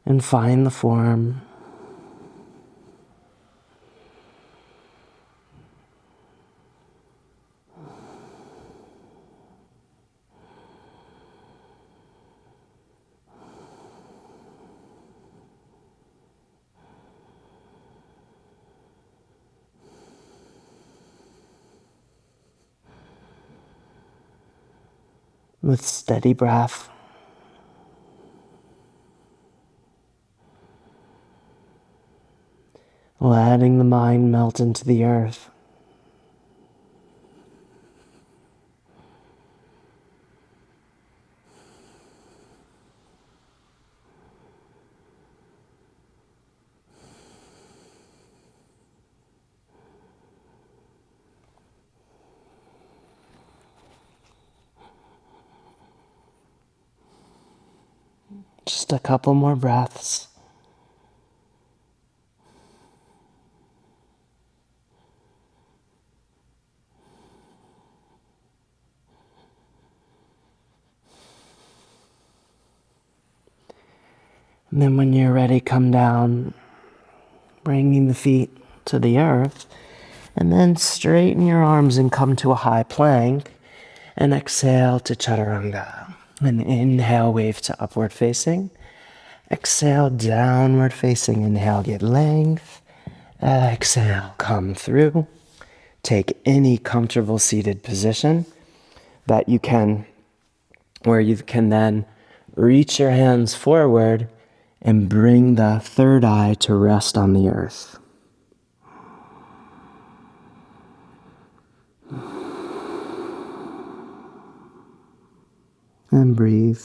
and find the form. With steady breath. Letting the mind melt into the earth. Just a couple more breaths. And then when you're ready, come down, bringing the feet to the earth, and then straighten your arms and come to a high plank, and exhale to Chaturanga. And inhale, wave to upward facing. Exhale, downward facing. Inhale, get length. Exhale, come through. Take any comfortable seated position that you can, where you can then reach your hands forward and bring the third eye to rest on the earth. And breathe.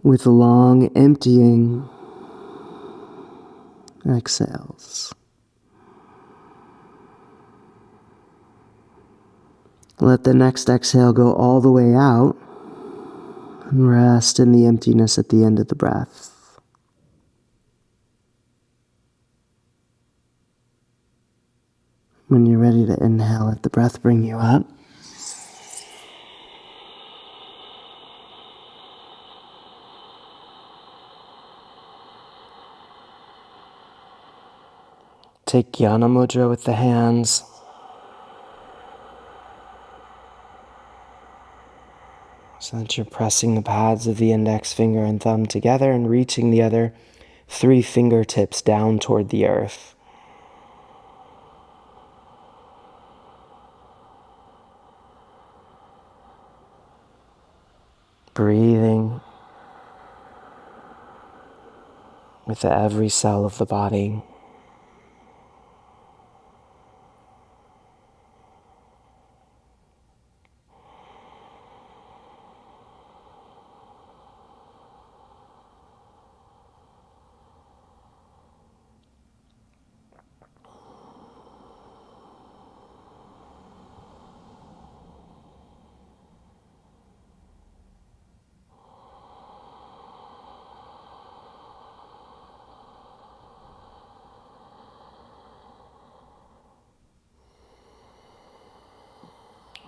With long emptying exhales. Let the next exhale go all the way out and rest in the emptiness at the end of the breath. When you're ready to inhale, let the breath bring you up. Take Jnana Mudra with the hands. So that you're pressing the pads of the index finger and thumb together and reaching the other 3 fingertips down toward the earth. Breathing with every cell of the body.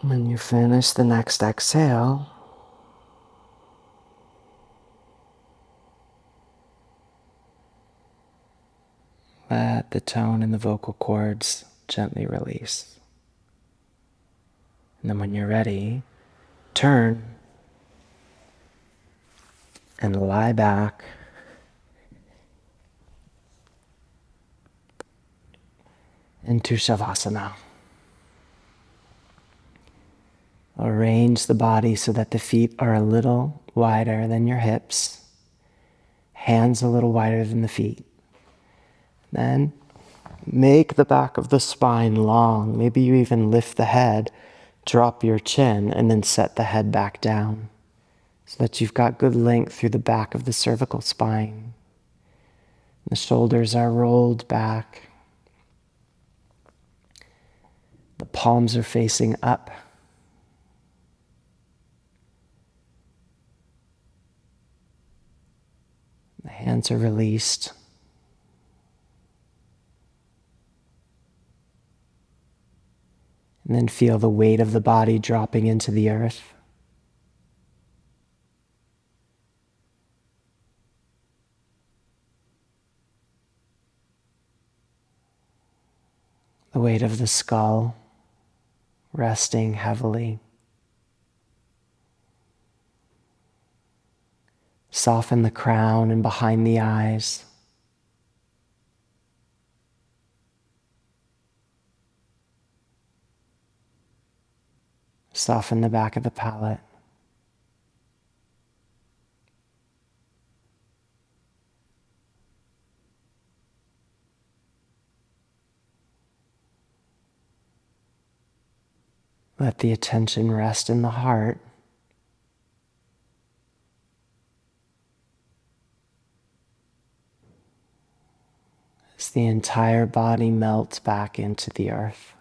When you finish the next exhale, the tone in the vocal cords, gently release. And then when you're ready, turn and lie back into Shavasana. Arrange the body so that the feet are a little wider than your hips, hands a little wider than the feet. Then make the back of the spine long. Maybe you even lift the head, drop your chin, and then set the head back down so that you've got good length through the back of the cervical spine. The shoulders are rolled back. The palms are facing up. The hands are released. And then feel the weight of the body dropping into the earth. The weight of the skull resting heavily. Soften the crown and behind the eyes. Soften the back of the palate. Let the attention rest in the heart. As the entire body melts back into the earth.